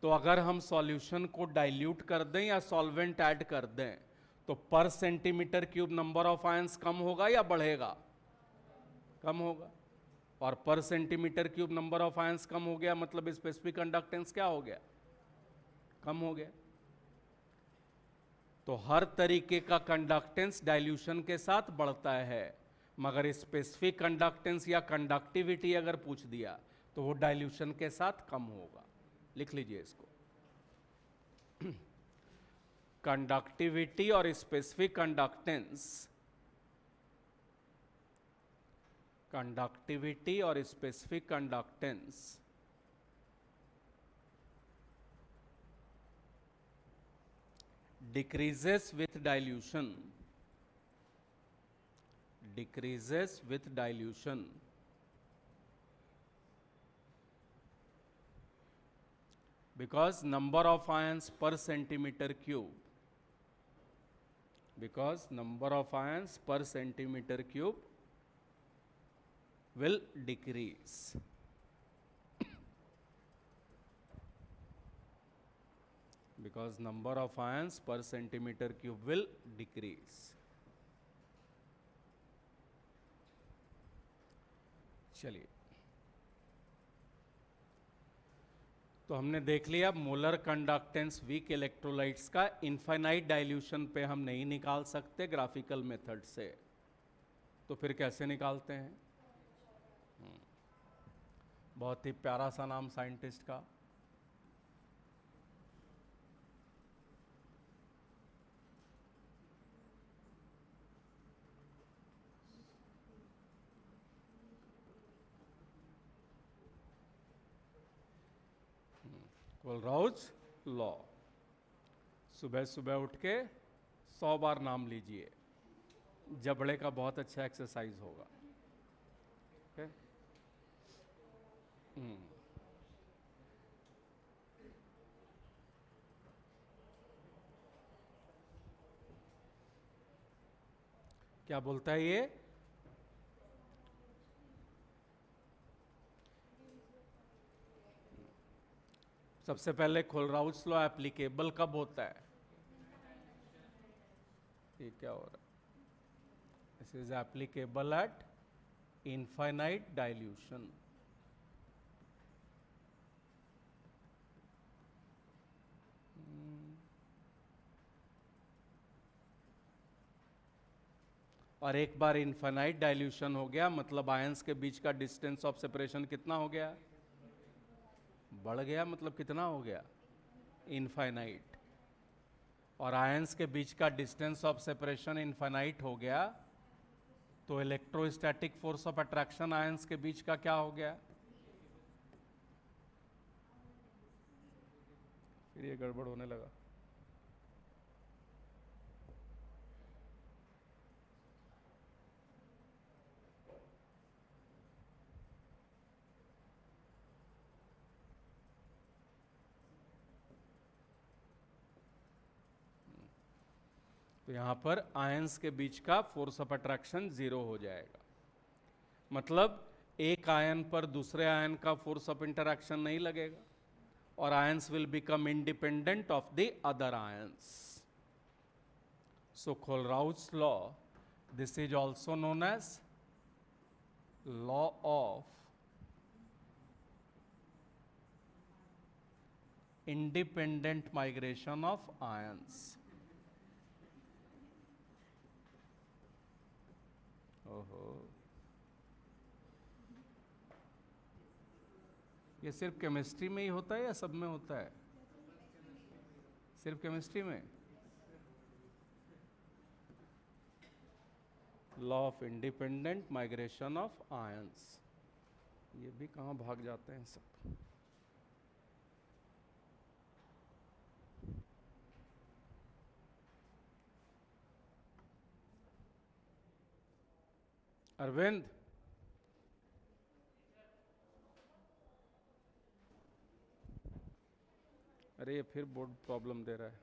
तो अगर हम सॉल्यूशन को डाइल्यूट कर दें या सॉल्वेंट ऐड कर दें, तो per centimetre cube number of ions कम होगा या बढ़ेगा? कम होगा। और per centimetre cube number of ions कम हो गया मतलब स्पेसिफिक कंडक्टेंस क्या हो गया? कम हो गया। तो हर तरीके का कंडक्टेंस डाइल्यूशन के साथ बढ़ता है, मगर स्पेसिफिक कंडक्टेंस या कंडक्टिविटी अगर पूछ दिया तो वो डाइल्यूशन के साथ कम होगा। लिख लीजिए इसको। कंडक्टिविटी और स्पेसिफिक कंडक्टेंस, कंडक्टिविटी और specific conductance decreases with dilution, decreases with dilution because number of ions per centimeter cube, because number of ions per centimeter cube will decrease. Because number of ions per centimeter cube will decrease. चलिए, तो हमने देख लिया molar conductance weak electrolytes का infinite dilution पे हम नहीं निकाल सकते ग्राफिकल मेथड से, तो फिर कैसे निकालते हैं? बहुत ही प्यारा सा नाम साइंटिस्ट का, कोलराउज लॉ। सुबह सुबह उठ के 100 बार नाम लीजिए, जबड़े का बहुत अच्छा एक्सरसाइज होगा। okay? क्या बोलता है ये? सबसे पहले कोलराउज लॉ एप्लीकेबल कब होता है? ये क्या हो रहा है? This is applicable eight infinite dilution. और एक बार इनफाइनाइट डाइल्यूशन हो गया मतलब आयंस के बीच का डिस्टेंस ऑफ सेपरेशन कितना हो गया? बढ़ गया। मतलब कितना हो गया? इनफाइनाइट। और आयंस के बीच का डिस्टेंस ऑफ सेपरेशन इनफाइनाइट हो गया, तो electrostatic force of attraction ions के बीच का क्या हो गया? फिर ये गड़बड़ होने लगा। तो यहां पर आयंस के बीच का फोर्स ऑफ अट्रैक्शन 0 हो जाएगा। मतलब एक आयन पर दूसरे आयन का फोर्स ऑफ इंटरैक्शन नहीं लगेगा, और ions will become independent of the other ions. So Kohlrausch law this is also known as law of independent migration of ions. ओहो, ये सिर्फ केमिस्ट्री में ही होता है या सब में होता है? सिर्फ केमिस्ट्री में? Law of independent migration of ions, ये भी कहाँ भाग जाते हैं सब। अरविंद, अरे ये फिर बोर्ड प्रॉब्लम दे रहा है।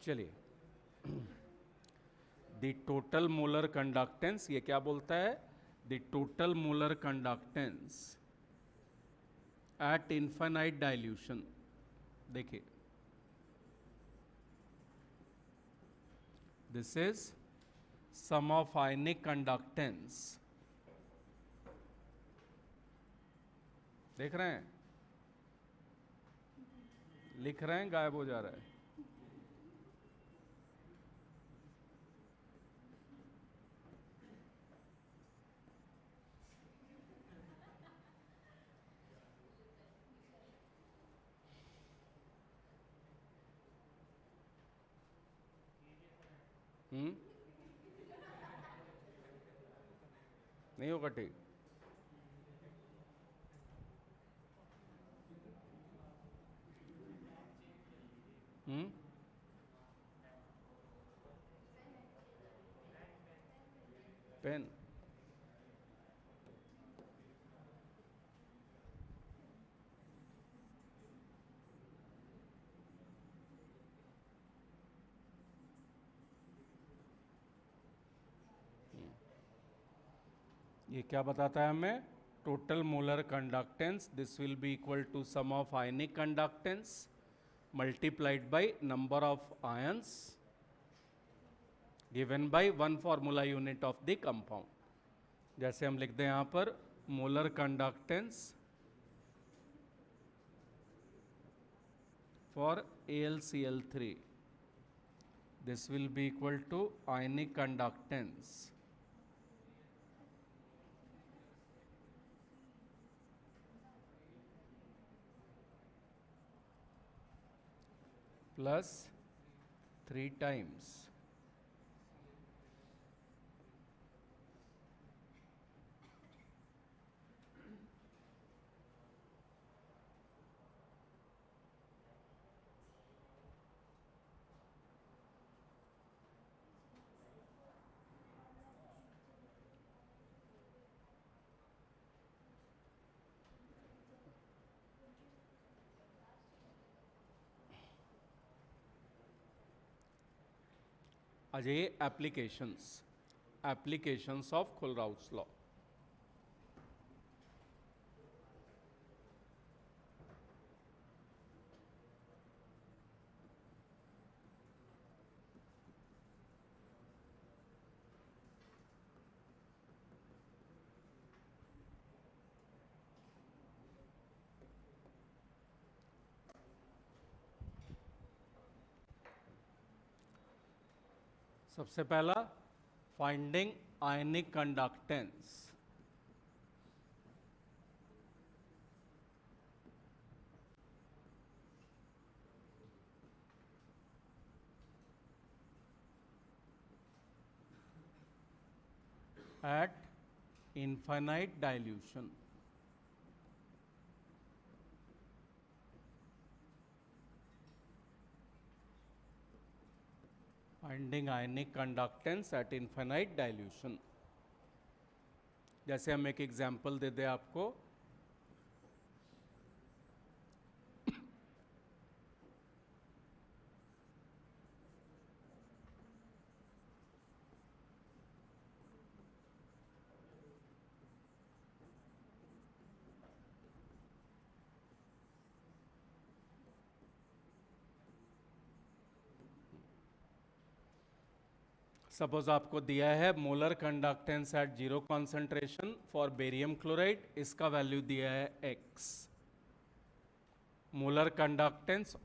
चलिए, द टोटल मोलर कंडक्टेंस, ये क्या बोलता है? The total molar conductance at infinite dilution. देखिए, this is sum of ionic conductance, देख रहे हैं? लिख रहे हैं, गायब हो जा रहा है। नहीं होगा ठीक। पेन, ये क्या बताता है हमें? Total molar conductance, this will be equal to sum of ionic conductance multiplied by number of ions given by one formula unit of the compound. जैसे हम लिखते हैं यहाँ पर molar conductance for AlCl3, this will be equal to ionic conductance plus 3 times आ जाइए applications of कोलराउट्स law. सबसे पहला, finding ionic conductance. at infinite dilution। Finding ionic conductance at infinite dilution. जैसे हम एक एग्जाम्पल दे दें आपको, सपोज आपको दिया है molar conductance at 0 concentration for barium chloride, इसका वैल्यू दिया है x। मोलर कंडक्टेंस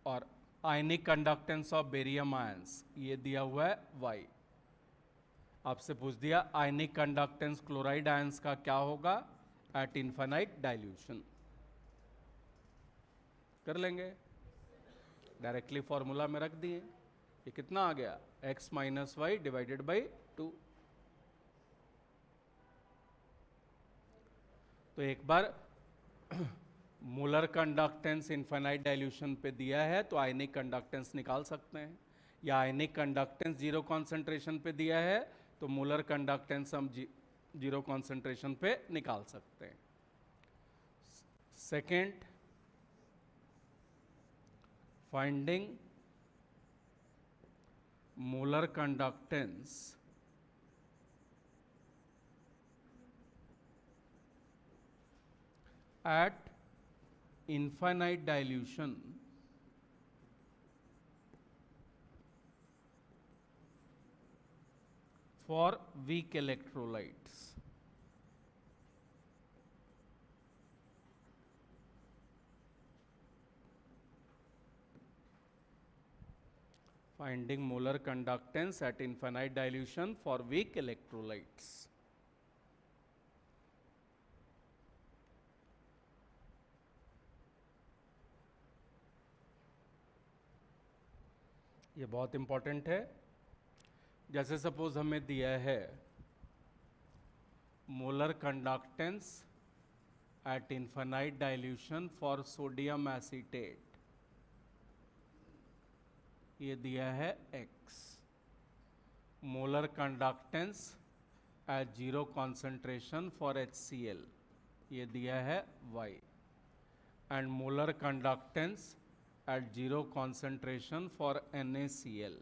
और ionic conductance of barium ions ये दिया हुआ है y। आपसे पूछ दिया आयनिक कंडक्टेंस क्लोराइड आयंस का क्या होगा एट इनफाइनाइट डाइल्यूशन। कर लेंगे, डायरेक्टली फॉर्मूला में रख दिए। ये कितना आ गया x minus Y divided by 2। तो एक बार मोलर कंडक्टेंस इनफाइनाइट डाइल्यूशन पे दिया है तो आयनिक कंडक्टेंस निकाल सकते हैं, या आयनिक कंडक्टेंस 0 कॉन्सेंट्रेशन पे दिया है तो मोलर कंडक्टेंस हम 0 कॉन्सेंट्रेशन पे निकाल सकते हैं। Second, finding molar conductance at infinite dilution for weak electrolytes। Finding molar conductance at infinite dilution for weak electrolytes। ये बहुत इंपॉर्टेंट है। जैसे सपोज हमें दिया है molar conductance at infinite dilution for sodium acetate, ये दिया है x। Molar conductance at 0 concentration for HCl, ये दिया है y। And molar conductance at 0 concentration for NaCl,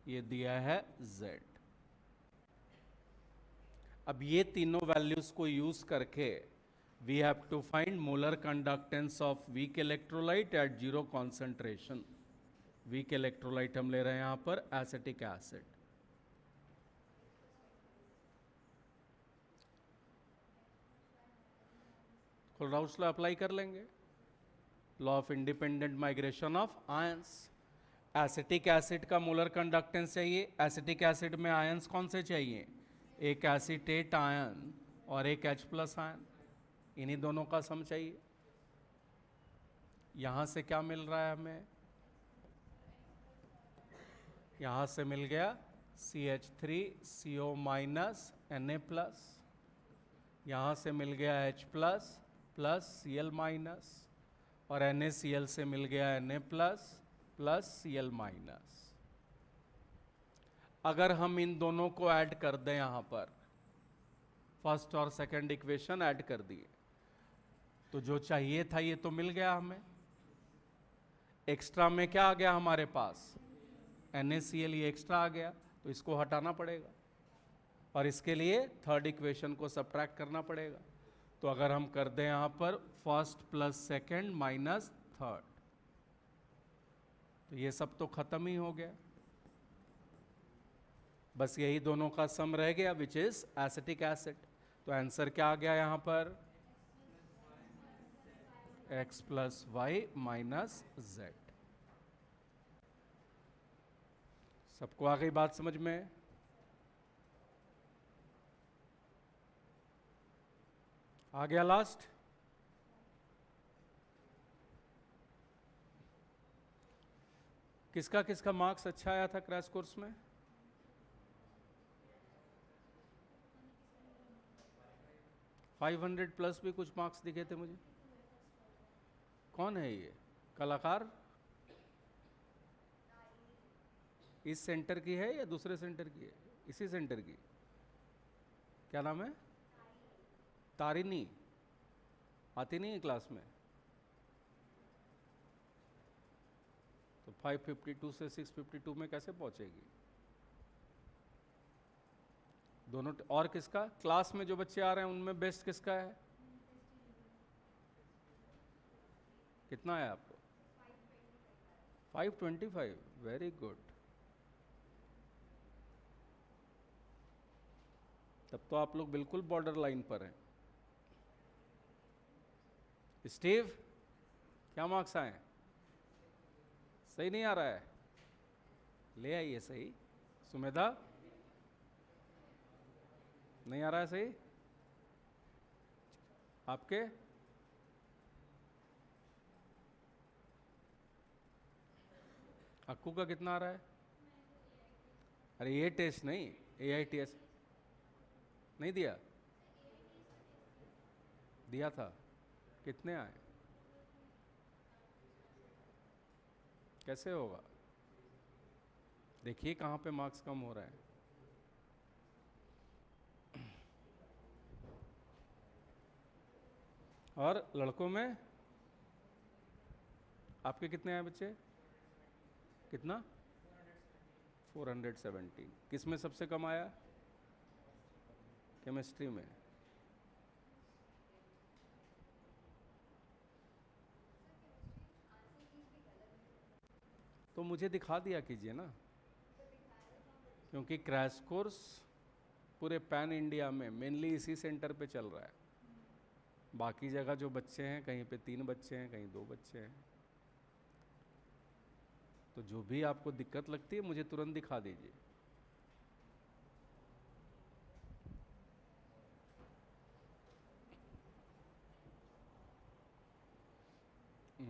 ये दिया है z। अब ये तीनों वैल्यूज को यूज करके we have to find molar conductance of weak electrolyte at 0 concentration. Weak electrolyte हम ले रहे हैं यहां पर acetic acid. Kohlrausch law apply कर लेंगे, law of independent migration of ions. Acetic acid का मोलर कंडक्टेंस चाहिए, एसिटिक एसिड में आयंस कौन से चाहिए, एक एसीटेट आयन और एक H+ आयन, इन्हीं दोनों का सम चाहिए। यहां से क्या मिल रहा है हमें, यहां से मिल गया CH3CO- Na+, यहां से मिल गया H+ प्लस Cl- और NaCl से मिल गया Na+ प्लस Cl-। अगर हम इन दोनों को ऐड कर दें, यहां पर फर्स्ट और सेकंड इक्वेशन ऐड कर दिए तो जो चाहिए था ये तो मिल गया हमें। एक्स्ट्रा में क्या आ गया हमारे पास, NaCl, ये एक्स्ट्रा आ गया तो इसको हटाना पड़ेगा और इसके लिए थर्ड इक्वेशन को सब्ट्रैक्ट करना पड़ेगा। तो अगर हम कर दें यहां पर first plus second minus third, तो ये सब तो खत्म ही हो गया, बस यही दोनों का सम रह गया विच इज एसिटिक एसिड। तो आंसर क्या आ गया यहां पर, x + y - z। सबको आ गई बात समझ में? आ गया लास्ट। किसका किसका मार्क्स अच्छा आया था क्रैश कोर्स में? $500+ भी कुछ मार्क्स दिखे थे मुझे। कौन है ये कलाकार? इस सेंटर की है या दूसरे सेंटर की है? इसी सेंटर की। क्या नाम है? तारिनी। आती नहीं है क्लास में? तो 552 से 652 में कैसे पहुंचेगी? दोनों। और किसका क्लास में जो बच्चे आ रहे हैं उनमें बेस्ट किसका है? कितना है आपको? 525। Very good. तब तो आप लोग बिल्कुल बॉर्डर लाइन पर हैं। स्टीव, क्या मार्क्स आए? सही नहीं आ रहा है, ले आइए सही। सुमेधा, नहीं आ रहा है सही आपके? अक्कू का कितना आ रहा है? अरे ये टेस्ट नहीं, AITS नहीं दिया? दिया था, कितने आए? कैसे होगा? देखिए कहाँ पे मार्क्स कम हो रहे हैं। और लड़कों में आपके कितने आए बच्चे? कितना? 417। किस में सबसे कम आया? केमिस्ट्री में। तो मुझे दिखा दिया कीजिए ना, क्योंकि क्रैश कोर्स पूरे पैन इंडिया में मेनली इसी सेंटर पे चल रहा है। बाकी जगह जो बच्चे हैं, कहीं पे 3 बच्चे हैं, कहीं 2 बच्चे हैं। तो जो भी आपको दिक्कत लगती है मुझे तुरंत दिखा दीजिए।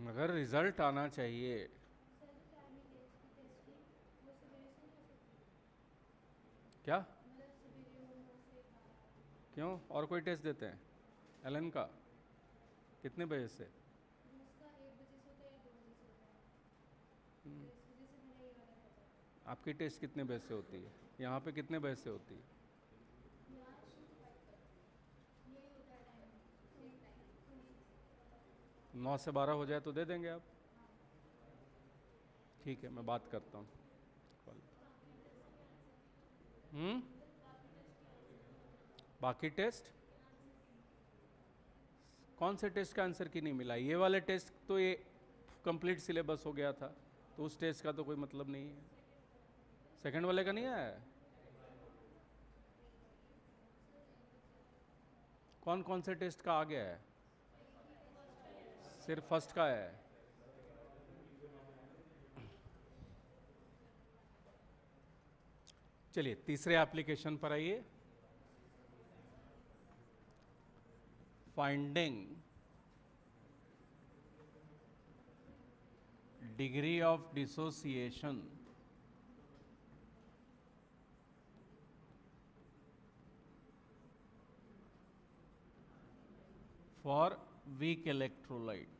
मगर रिजल्ट आना चाहिए। क्या? क्यों, और कोई टेस्ट देते हैं? एलन का कितने बजे से? आपकी टेस्ट कितने बजे से होती है? यहाँ पे कितने बजे से होती है? 9 से 12 हो जाए तो दे देंगे आप? ठीक है, मैं बात करता हूँ। बाकी टेस्ट कौन से टेस्ट का आंसर की नहीं मिला? ये वाले टेस्ट तो ये कंप्लीट सिलेबस हो गया था, तो उस टेस्ट का तो कोई मतलब नहीं है। सेकंड वाले का नहीं आया है? कौन कौन से टेस्ट का आ गया है? सिर्फ फर्स्ट का है। चलिए तीसरे एप्लीकेशन पर आइए। Finding degree of dissociation for weak electrolyte.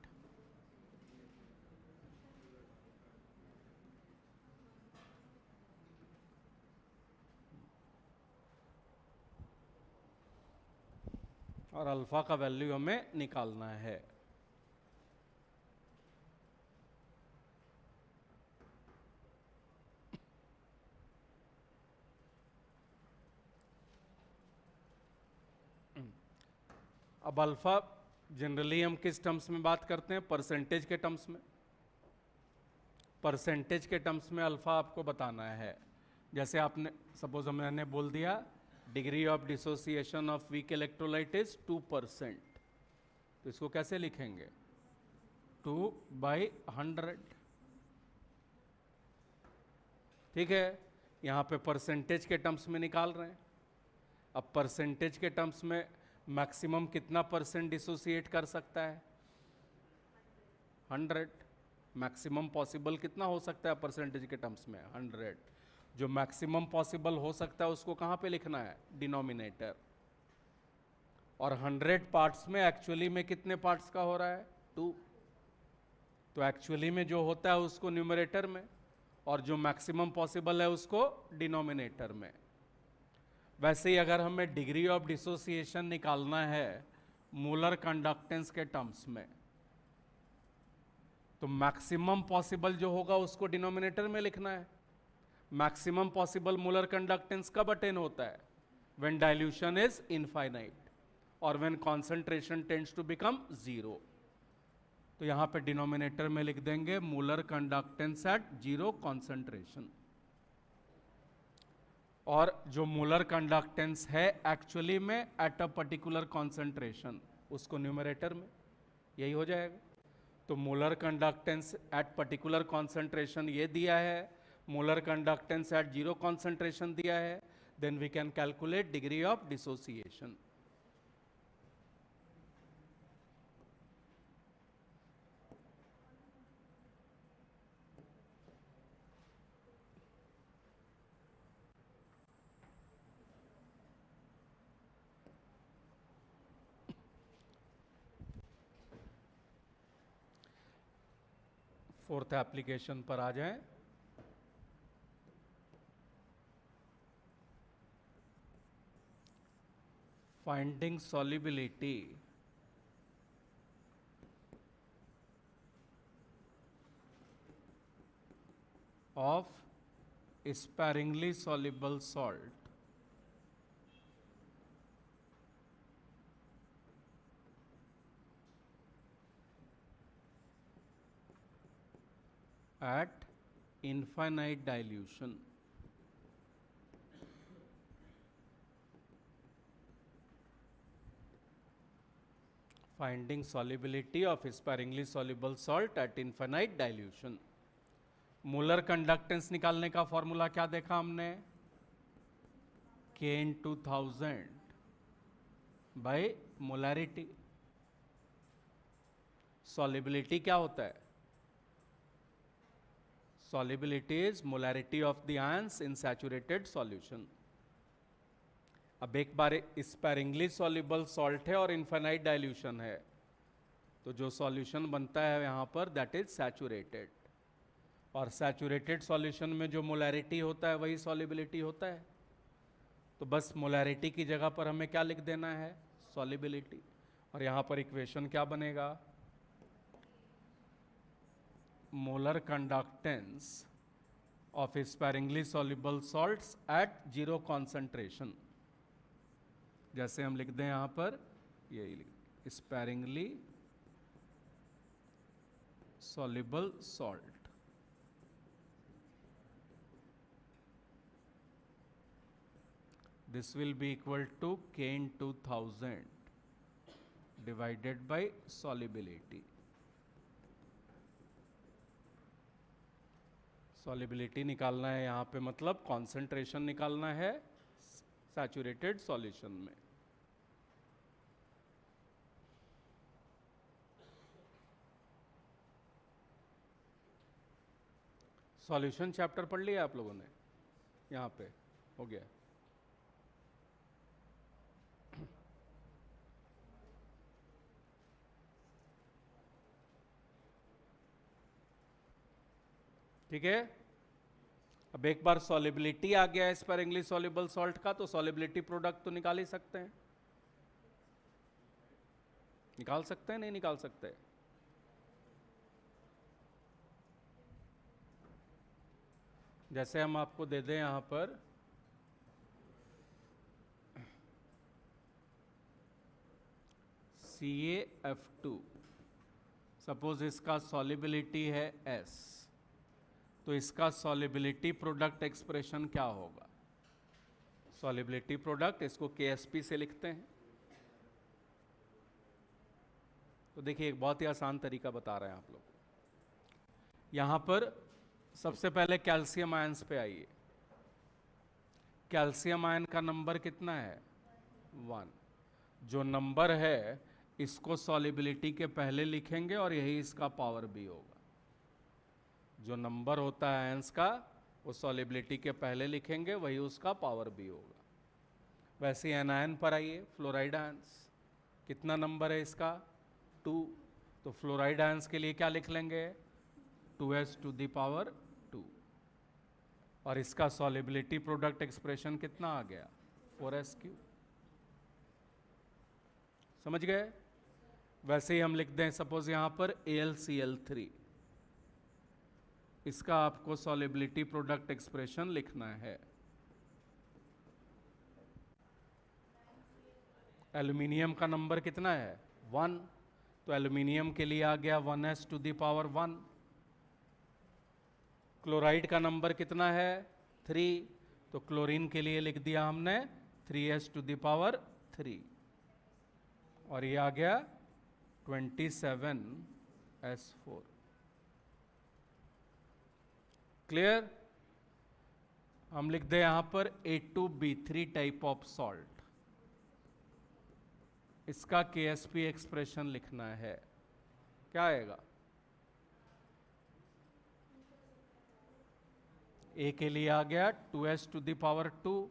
और अल्फा का वैल्यू हमें निकालना है। अब अल्फा जनरली हम किस टर्म्स में बात करते हैं? परसेंटेज के टर्म्स में। परसेंटेज के टर्म्स में अल्फा आपको बताना है। जैसे आपने सपोज मैंने बोल दिया degree of dissociation of weak electrolyte is 2%, तो इसको कैसे लिखेंगे? 2/100। ठीक है, यहाँ पे परसेंटेज के टर्म्स में निकाल रहे हैं। अब परसेंटेज के टर्म्स में मैक्सिमम कितना परसेंट डिसोसिएट कर सकता है? 100। मैक्सिमम पॉसिबल कितना हो सकता है परसेंटेज के टर्म्स में? 100। जो मैक्सिमम पॉसिबल हो सकता है उसको कहाँ पे लिखना है? डिनोमिनेटर। और 100 पार्ट्स में एक्चुअली में कितने पार्ट्स का हो रहा है? 2। तो एक्चुअली में जो होता है उसको न्यूमरेटर में, और जो मैक्सिमम पॉसिबल है उसको डिनोमिनेटर में। वैसे ही अगर हमें डिग्री ऑफ डिसोसिएशन निकालना है मोलर कंडक्टेंस के टर्म्स में, तो मैक्सिमम पॉसिबल जो होगा उसको डिनोमिनेटर में लिखना है। मैक्सिमम पॉसिबल मोलर कंडक्टेंस कब अटेन होता है? व्हेन डाइल्यूशन इज इनफाइनाइट और when concentration tends to become 0। तो यहां पे डिनोमिनेटर में लिख देंगे मोलर कंडक्टेंस एट 0 कॉन्सेंट्रेशन। और जो मोलर कंडक्टेंस है एक्चुअली में एट अ पर्टिकुलर कॉन्सेंट्रेशन, उसको न्यूमरेटर में यही हो जाएगा। तो molar conductance at particular concentration ये दिया है, molar conductance at zero concentration दिया है, then we can calculate degree of dissociation. Fourth application पर आ जाएं। Finding solubility of sparingly soluble salt at infinite dilution। Finding solubility of sparingly soluble salt at infinite dilution। Molar conductance निकालने का formula क्या देखा हमने, K × 1000 बाय मोलैरिटी। सॉल्युबिलिटी क्या होता है, solubility is molarity of the ions in saturated solution। अब एक बार sparingly soluble salt है और infinite dilution है, तो जो solution बनता है यहाँ पर that is saturated, और saturated solution में जो molarity होता है वही solubility होता है। तो बस molarity की जगह पर हमें क्या लिख देना है, solubility, और यहाँ पर इक्वेशन क्या बनेगा, molar conductance of sparingly soluble salts at zero concentration। जैसे हम लिख दें यहाँ पर, यही लिख sparingly soluble salt। This will be equal to K × 1000 divided by solubility। Solubility निकालना है यहाँ पे, मतलब कॉन्सेंट्रेशन निकालना है सैचुरेटेड सॉल्यूशन में। सॉल्यूशन चैप्टर पढ़ लिया आप लोगों ने, यहाँ पे हो गया। ठीक है, अब एक बार सॉल्युबिलिटी आ गया है स्पेरिंगली सॉल्युबल सॉल्ट का, तो सॉल्युबिलिटी प्रोडक्ट तो निकाल ही सकते हैं, निकाल सकते हैं नहीं निकाल सकते, जैसे हम आपको दे दें यहां पर CaF2, सपोज इसका सॉल्युबिलिटी है S, तो इसका सॉल्युबिलिटी प्रोडक्ट एक्सप्रेशन क्या होगा, सॉल्युबिलिटी प्रोडक्ट इसको KSP से लिखते हैं। तो देखिए एक बहुत ही आसान तरीका बता रहे हैं आप लोग, यहां पर सबसे पहले कैल्शियम आयंस पे आइए। कैल्शियम आयन का नंबर कितना है, 1। जो नंबर है इसको सॉल्युबिलिटी के पहले लिखेंगे और यही इसका पावर भी होगा। जो नंबर होता है आयंस का वो सॉल्युबिलिटी के पहले लिखेंगे, वही उसका पावर भी होगा। वैसे एनायन पर आइए, फ्लोराइड आयंस कितना नंबर है इसका, 2। तो फ्लोराइड आयंस के लिए क्या लिख लेंगे, 2s⁻², और इसका सॉल्युबिलिटी प्रोडक्ट एक्सप्रेशन कितना आ गया, 4s³। समझ गए। वैसे ही हम लिख दें सपोज यहां पर AlCl3, इसका आपको सॉल्युबिलिटी प्रोडक्ट एक्सप्रेशन लिखना है। एल्यूमिनियम का नंबर कितना है, 1, तो एल्यूमिनियम के लिए आ गया 1s⁻1। क्लोराइड का नंबर कितना है, 3, तो क्लोरीन के लिए लिख दिया हमने 3s⁻³ और ये आ गया 27s4। क्लियर? हम लिख दे यहां पर A2B3 टाइप ऑफ सॉल्ट। इसका KSP एक्सप्रेशन लिखना है। क्या आएगा? A के लिए आ गया 2s⁻²,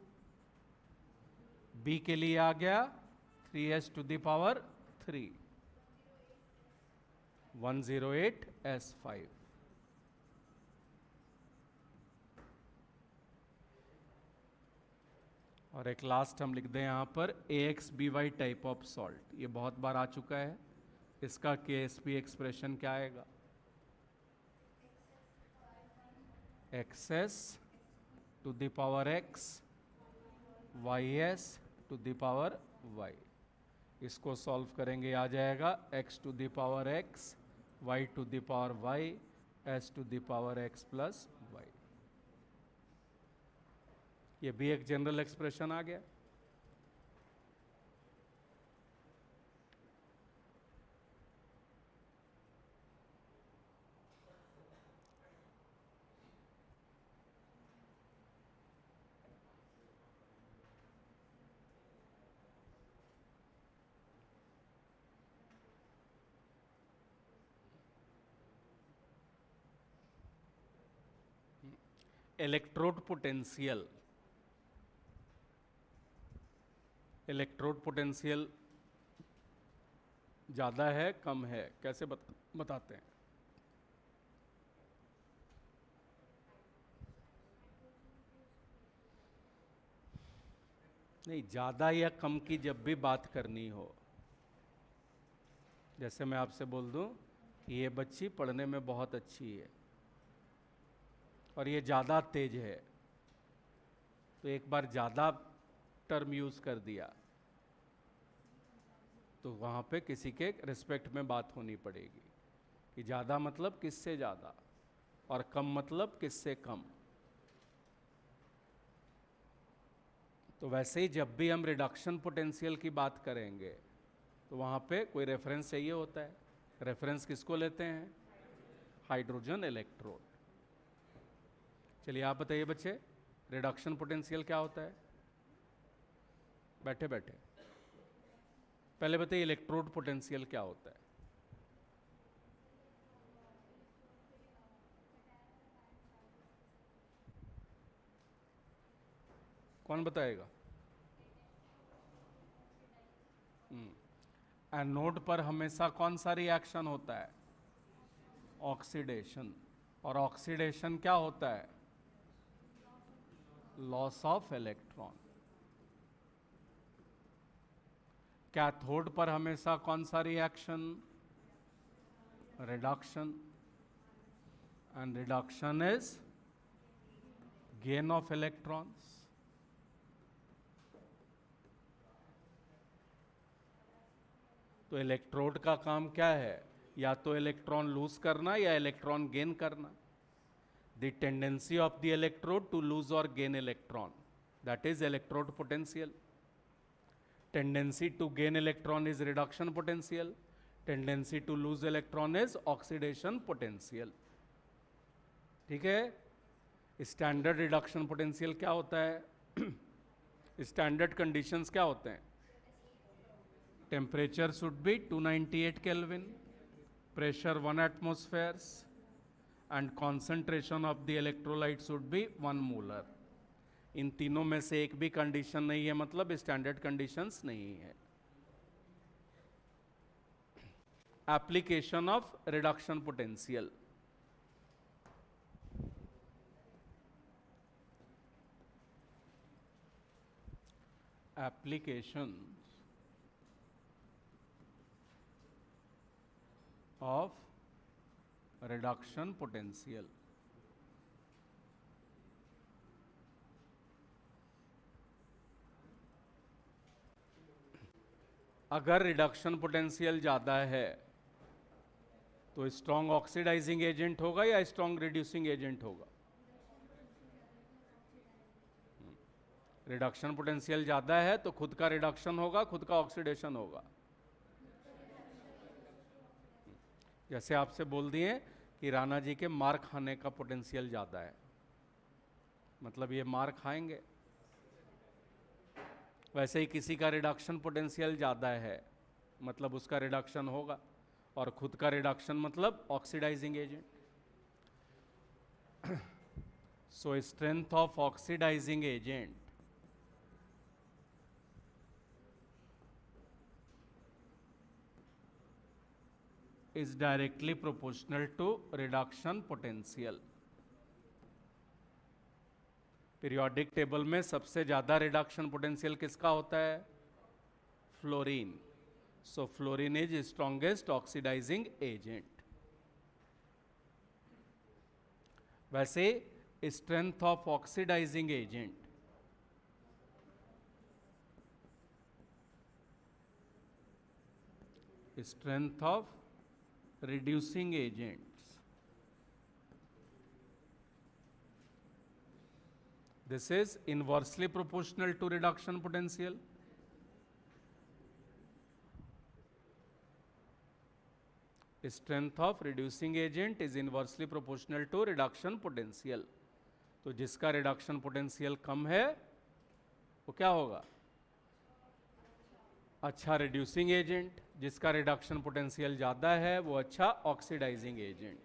B के लिए आ गया 3s⁻³ 108s5। और एक लास्ट हम लिख दें यहां पर AXBY टाइप ऑफ सॉल्ट। ये बहुत बार आ चुका है। इसका KSP एक्सप्रेशन क्या आएगा? XS⁻X YS⁻Y। इसको सॉल्व करेंगे, आ जाएगा X⁻X Y⁻Y S⁻X+Y। ये भी एक जनरल एक्सप्रेशन आ गया। इलेक्ट्रोड पोटेंशियल, इलेक्ट्रोड पोटेंशियल ज़्यादा है कम है, कैसे बताते हैं? नहीं, ज़्यादा या कम की जब भी बात करनी हो, जैसे मैं आपसे बोल दूं कि ये बच्ची पढ़ने में बहुत अच्छी है और ये ज़्यादा तेज है, तो एक बार ज़्यादा टर्म यूज़ कर दिया तो वहाँ पे किसी के रिस्पेक्ट में बात होनी पड़ेगी कि ज़्यादा मतलब किससे ज़्यादा और कम मतलब किससे कम। तो वैसे ही जब भी हम रिडक्शन पोटेंशियल की बात करेंगे तो वहाँ पे कोई रेफरेंस चाहिए होता है। रेफरेंस किसको लेते हैं? Hydrogen electrode. चलिए आप बताइए बच्चे, रिडक्शन पोटेंशियल क्या होता है? बैठे बैठे पहले बताइए इलेक्ट्रोड पोटेंशियल क्या होता है? कौन बताएगा? एनोड पर हमेशा कौन सा रिएक्शन होता है? ऑक्सीडेशन। और ऑक्सीडेशन क्या होता है? Loss of electron. कैथोड पर हमेशा कौन सा reaction? Reduction. And reduction is gain of electrons. तो इलेक्ट्रोड का काम क्या है? या तो इलेक्ट्रॉन लूज करना या इलेक्ट्रॉन गेन करना। The tendency of the electrode to lose और gain electron, that is electrode potential. Tendency to gain electron is reduction potential. Tendency to lose electron is oxidation potential. ठीक है? Standard reduction potential क्या होता है? Standard conditions क्या होते हैं? Temperature should be 298 kelvin, pressure 1 atmospheres and concentration of the electrolyte should be 1 molar. इन तीनों में से एक भी कंडीशन नहीं है, मतलब स्टैंडर्ड कंडीशंस नहीं है। Application of reduction potential. Application of reduction potential. अगर रिडक्शन पोटेंशियल ज़्यादा है तो स्ट्रॉन्ग ऑक्सीडाइजिंग एजेंट होगा या स्ट्रॉन्ग रिड्यूसिंग एजेंट होगा? रिडक्शन पोटेंशियल ज़्यादा है तो खुद का रिडक्शन होगा, खुद का ऑक्सीडेशन होगा। जैसे आपसे बोल दिए कि राणा जी के मार खाने का पोटेंशियल ज़्यादा है, मतलब ये मार खाएंगे। वैसे ही किसी का रिडक्शन पोटेंशियल ज़्यादा है, मतलब उसका रिडक्शन होगा, और खुद का रिडक्शन मतलब oxidising agent. So strength of oxidising agent is directly proportional to reduction potential। Periodic table में सबसे ज्यादा रिडक्शन पोटेंशियल किसका होता है? Fluorine. So fluorine is strongest oxidising agent. वैसे strength of oxidising agent strength of reducing agents, this is inversely proportional to reduction potential। strength of reducing agent is inversely proportional to reduction potential। तो जिसका reduction potential कम है वो क्या होगा? अच्छा reducing agent. जिसका reduction potential ज़्यादा है वो अच्छा ऑक्सीडाइजिंग एजेंट।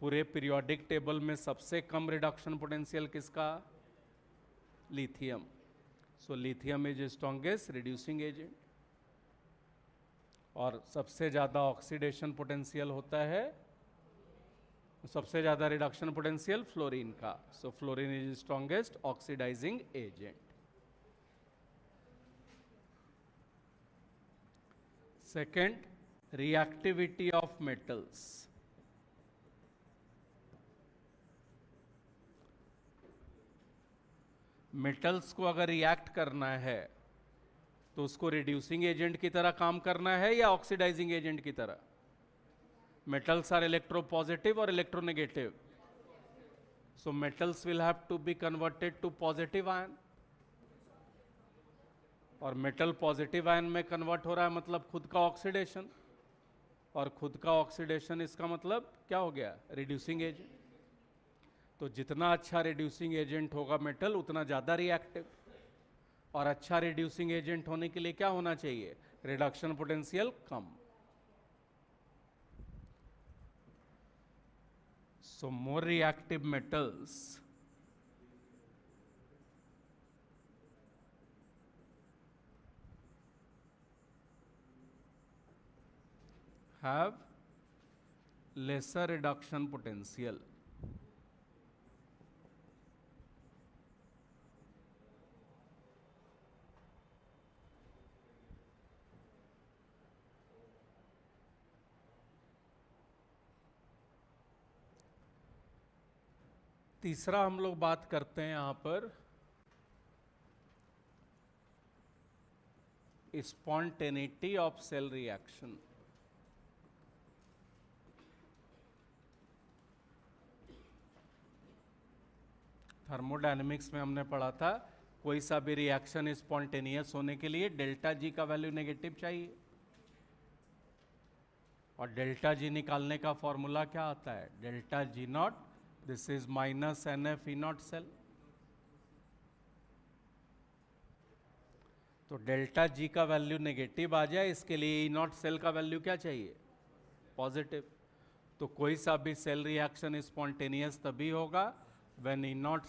पूरे पीरियोडिक टेबल में सबसे कम रिडक्शन पोटेंशियल किसका? Lithium. So lithium is strongest reducing agent. और सबसे ज़्यादा ऑक्सीडेशन पोटेंशियल होता है, सबसे ज़्यादा रिडक्शन पोटेंशियल फ्लोरीन का। So fluorine is strongest oxidising agent. Second, reactivity of metals. Metals को अगर रिएक्ट करना है तो उसको रिड्यूसिंग एजेंट की तरह काम करना है या ऑक्सीडाइजिंग एजेंट की तरह? मेटल्स आर इलेक्ट्रोपॉजिटिव और electronegative. So metals will have to be converted to positive ion, और मेटल पॉजिटिव आयन में कन्वर्ट हो रहा है मतलब खुद का ऑक्सीडेशन, और खुद का ऑक्सीडेशन इसका मतलब क्या हो गया? Reducing agent. तो जितना अच्छा रिड्यूसिंग एजेंट होगा मेटल उतना ज़्यादा रिएक्टिव, और अच्छा रिड्यूसिंग एजेंट होने के लिए क्या होना चाहिए? Reduction potential come. So more reactive metals have lesser reduction potential। तीसरा हम लोग बात करते हैं यहां पर spontaneity of cell reaction. Thermodynamics में हमने पढ़ा था कोई सा भी रिएक्शन स्पॉन्टेनियस होने के लिए डेल्टा जी का वैल्यू नेगेटिव चाहिए, और डेल्टा जी निकालने का फॉर्मूला क्या आता है? Delta G naught, this is minus N F E naught cell. तो डेल्टा जी का वैल्यू नेगेटिव आ जाए इसके लिए ई नॉट सेल का वैल्यू क्या चाहिए? पॉजिटिव। तो कोई सा भी सेल रिएक्शन स्पॉन्टेनियस तभी होगा when E naught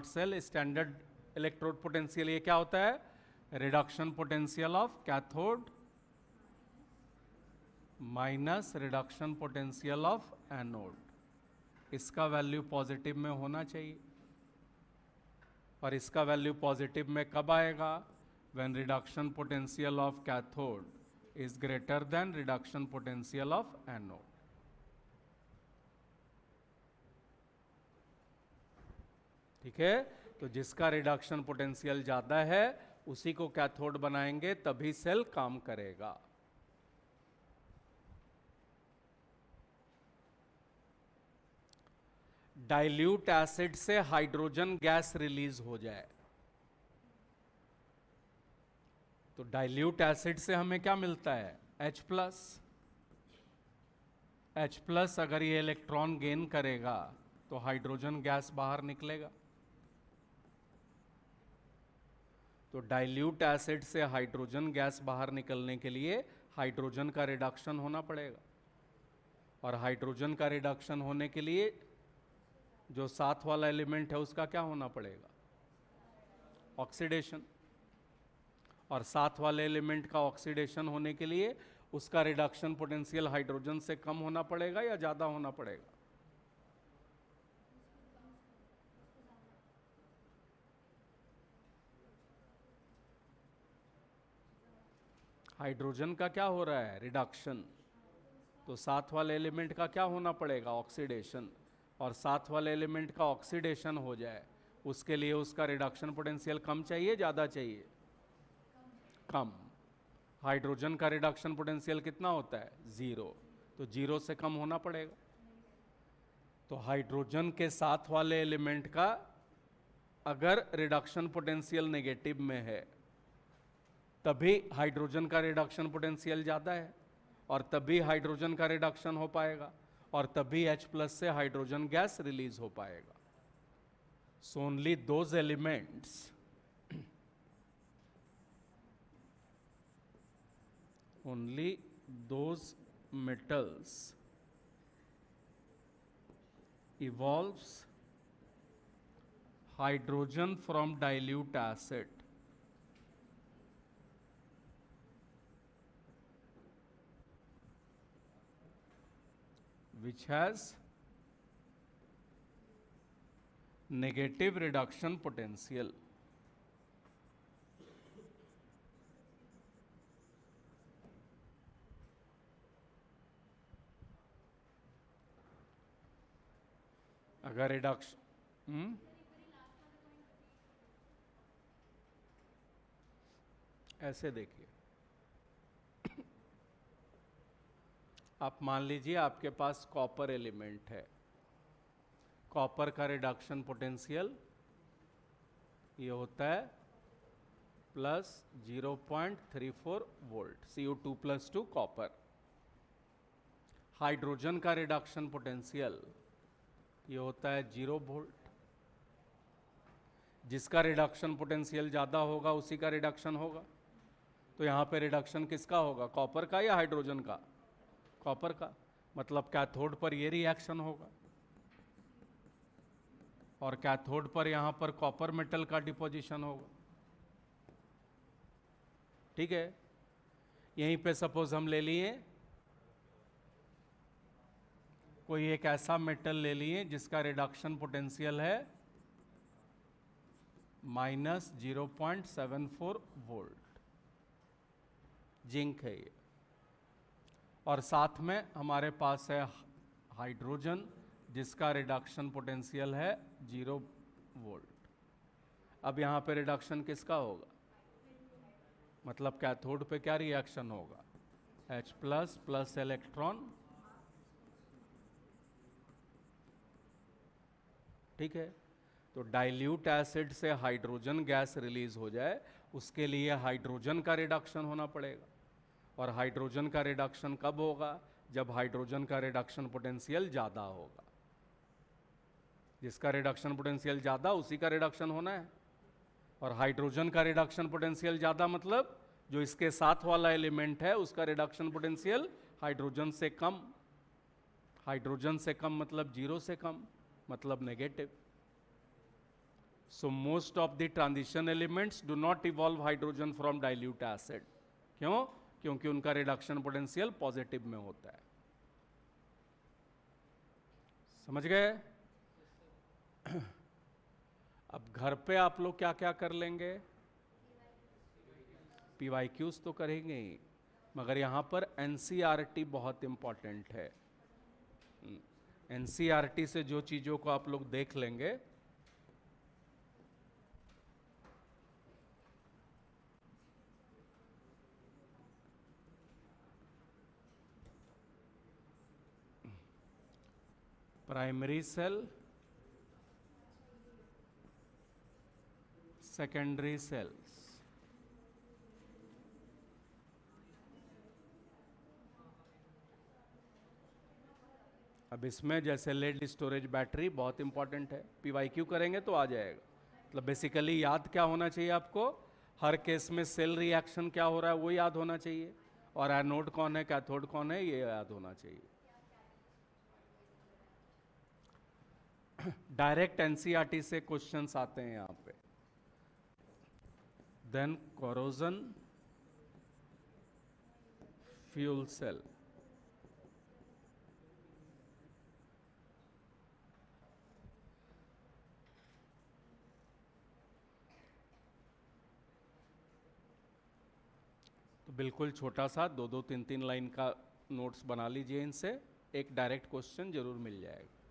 cell standard electrode potential ये क्या होता है? Reduction potential of cathode minus reduction potential of anode. इसका वैल्यू पॉजिटिव में होना चाहिए, और इसका वैल्यू पॉजिटिव में कब आएगा? when reduction potential of cathode is greater than reduction potential of anode. ठीक है, तो जिसका रिडक्शन पोटेंशियल ज्यादा है उसी को कैथोड बनाएंगे तभी सेल काम करेगा। डाइल्यूट एसिड से हाइड्रोजन गैस रिलीज हो जाए। तो डाइल्यूट एसिड से हमें क्या मिलता है? H plus. H प्लस अगर ये इलेक्ट्रॉन गेन करेगा तो हाइड्रोजन गैस बाहर निकलेगा। तो डाइल्यूट एसिड से हाइड्रोजन गैस बाहर निकलने के लिए हाइड्रोजन का रिडक्शन होना पड़ेगा, और हाइड्रोजन का रिडक्शन होने के लिए जो साथ वाला एलिमेंट है उसका क्या होना पड़ेगा? ऑक्सीडेशन। और साथ वाले एलिमेंट का ऑक्सीडेशन होने के लिए उसका रिडक्शन पोटेंशियल हाइड्रोजन से कम होना पड़ेगा या ज्यादा होना पड़ेगा? हाइड्रोजन का क्या हो रहा है? रिडक्शन। तो साथ वाले एलिमेंट का क्या होना पड़ेगा? ऑक्सीडेशन। और साथ वाले एलिमेंट का ऑक्सीडेशन हो जाए उसके लिए उसका रिडक्शन पोटेंशियल कम चाहिए, ज़्यादा चाहिए? कम। हाइड्रोजन का रिडक्शन पोटेंशियल कितना होता है? 0। तो 0 से कम होना पड़ेगा। तो हाइड्रोजन के साथ वाले एलिमेंट का अगर रिडक्शन पोटेंशियल नेगेटिव में है तभी हाइड्रोजन का रिडक्शन पोटेंशियल ज़्यादा है, और तभी हाइड्रोजन का रिडक्शन हो पाएगा, और तभी H प्लस से हाइड्रोजन गैस रिलीज हो पाएगा। So only those elements only those metals evolves hydrogen from dilute acid which has negative reduction potential. अगर रिडक्शन ऐसे देखिए, आप मान लीजिए आपके पास कॉपर एलिमेंट है। कॉपर का रिडक्शन पोटेंशियल ये होता है plus 0.34 volt, Cu2 plus 2 copper. Hydrogen का रिडक्शन पोटेंशियल ये होता है 0 वोल्ट। जिसका रिडक्शन पोटेंशियल ज़्यादा होगा उसी का रिडक्शन होगा। तो यहाँ पे रिडक्शन किसका होगा? कॉपर का या हाइड्रोजन का? कॉपर का। मतलब कैथोड पर ये रिएक्शन होगा, और कैथोड पर यहाँ पर कॉपर मेटल का डिपोजिशन होगा। ठीक है। यहीं पे सपोज हम ले लिए कोई एक ऐसा मेटल ले लिए जिसका रिडक्शन पोटेंशियल है -0.74 वोल्ट, जिंक है ये, और साथ में हमारे पास है हाइड्रोजन जिसका रिडक्शन पोटेंशियल है 0 वोल्ट। अब यहाँ पे रिडक्शन किसका होगा? मतलब कैथोड पे क्या रिएक्शन होगा? H plus plus electron. ठीक है। तो डाइल्यूट एसिड से हाइड्रोजन गैस रिलीज हो जाए उसके लिए हाइड्रोजन का रिडक्शन होना पड़ेगा, और हाइड्रोजन का रिडक्शन कब होगा? जब हाइड्रोजन का रिडक्शन पोटेंशियल ज़्यादा होगा। जिसका रिडक्शन पोटेंशियल ज़्यादा उसी का रिडक्शन होना है, और हाइड्रोजन का रिडक्शन पोटेंशियल ज़्यादा मतलब जो इसके साथ वाला एलिमेंट है उसका रिडक्शन पोटेंशियल हाइड्रोजन से कम। हाइड्रोजन से कम मतलब 0 से कम, मतलब negative. So most of the transition elements do not evolve hydrogen from dilute acid. क्यों? क्योंकि उनका रिडक्शन पोटेंशियल पॉजिटिव में होता है। समझ गए? अब घर पे आप लोग क्या क्या कर लेंगे? PYQs तो करेंगे ही, मगर यहाँ पर NCERT बहुत इंपॉर्टेंट है। NCERT से जो चीज़ों को आप लोग देख लेंगे प्राइमरी सेल, सेकेंडरी सेल्स। अब इसमें जैसे लेड स्टोरेज बैटरी बहुत इंपॉर्टेंट है, पीवाईक्यू करेंगे तो आ जाएगा। मतलब बेसिकली याद क्या होना चाहिए आपको, हर केस में सेल रिएक्शन क्या हो रहा है वो याद होना चाहिए, और एनोड कौन है कैथोड कौन है ये याद होना चाहिए। डायरेक्ट एनसीईआरटी से क्वेश्चंस आते हैं यहां पे। Then corrosion fuel cell. तो बिल्कुल छोटा सा 2-2, 3-3 लाइन का नोट्स बना लीजिए, इनसे एक डायरेक्ट क्वेश्चन जरूर मिल जाएगा,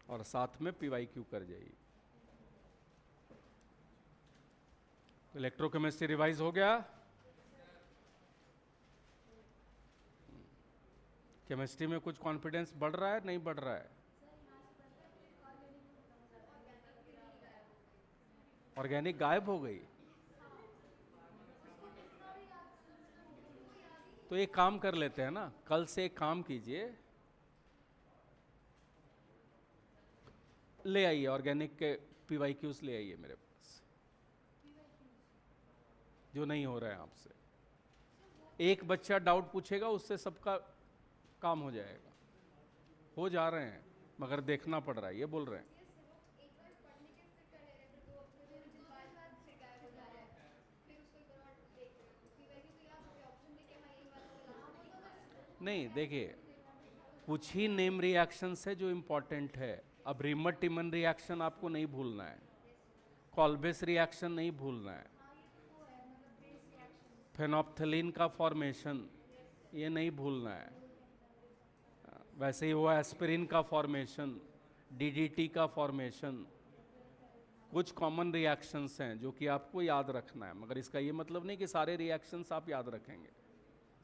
और साथ में पीवाईक्यू कर जाइए। इलेक्ट्रोकेमिस्ट्री रिवाइज हो गया। केमिस्ट्री में कुछ कॉन्फिडेंस बढ़ रहा है नहीं बढ़ रहा है? ऑर्गेनिक गायब हो गई? तो एक काम कर लेते हैं ना, कल से एक काम कीजिए, ले आइए ऑर्गेनिक के पीवाईक्यूज ले आइए मेरे पास, जो नहीं हो रहा है आपसे। एक बच्चा डाउट पूछेगा, उससे सबका काम हो जाएगा। हो जा रहे हैं मगर देखना पड़ रहा है, ये बोल रहे हैं। नहीं देखिए, कुछ ही नेम रिएक्शंस है जो इंपॉर्टेंट है। अब रिमर टिमन रिएक्शन आपको नहीं भूलना है, कॉल्बेस रिएक्शन नहीं भूलना है, फेनोप्थलीन का फॉर्मेशन ये नहीं भूलना है, वैसे ही वो एस्पिरिन का फॉर्मेशन, डीडीटी का फॉर्मेशन, कुछ कॉमन रिएक्शंस हैं जो कि आपको याद रखना है। मगर इसका ये मतलब नहीं कि सारे रिएक्शंस आप याद रखेंगे,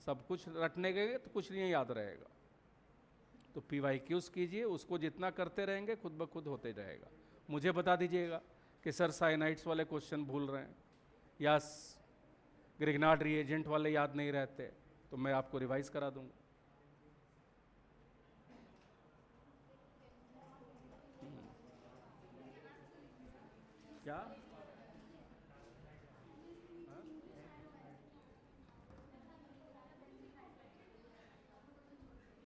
सब कुछ रटने गए तो कुछ नहीं याद रहेगा। तो पीवाईक्यूज कीजिए, उसको जितना करते रहेंगे खुद ब खुद होते रहेगा। मुझे बता दीजिएगा कि सर साइनाइड्स वाले क्वेश्चन भूल रहे हैं या ग्रिग्नार्ड रिएजेंट वाले याद नहीं रहते, तो मैं आपको रिवाइज करा दूंगा। क्या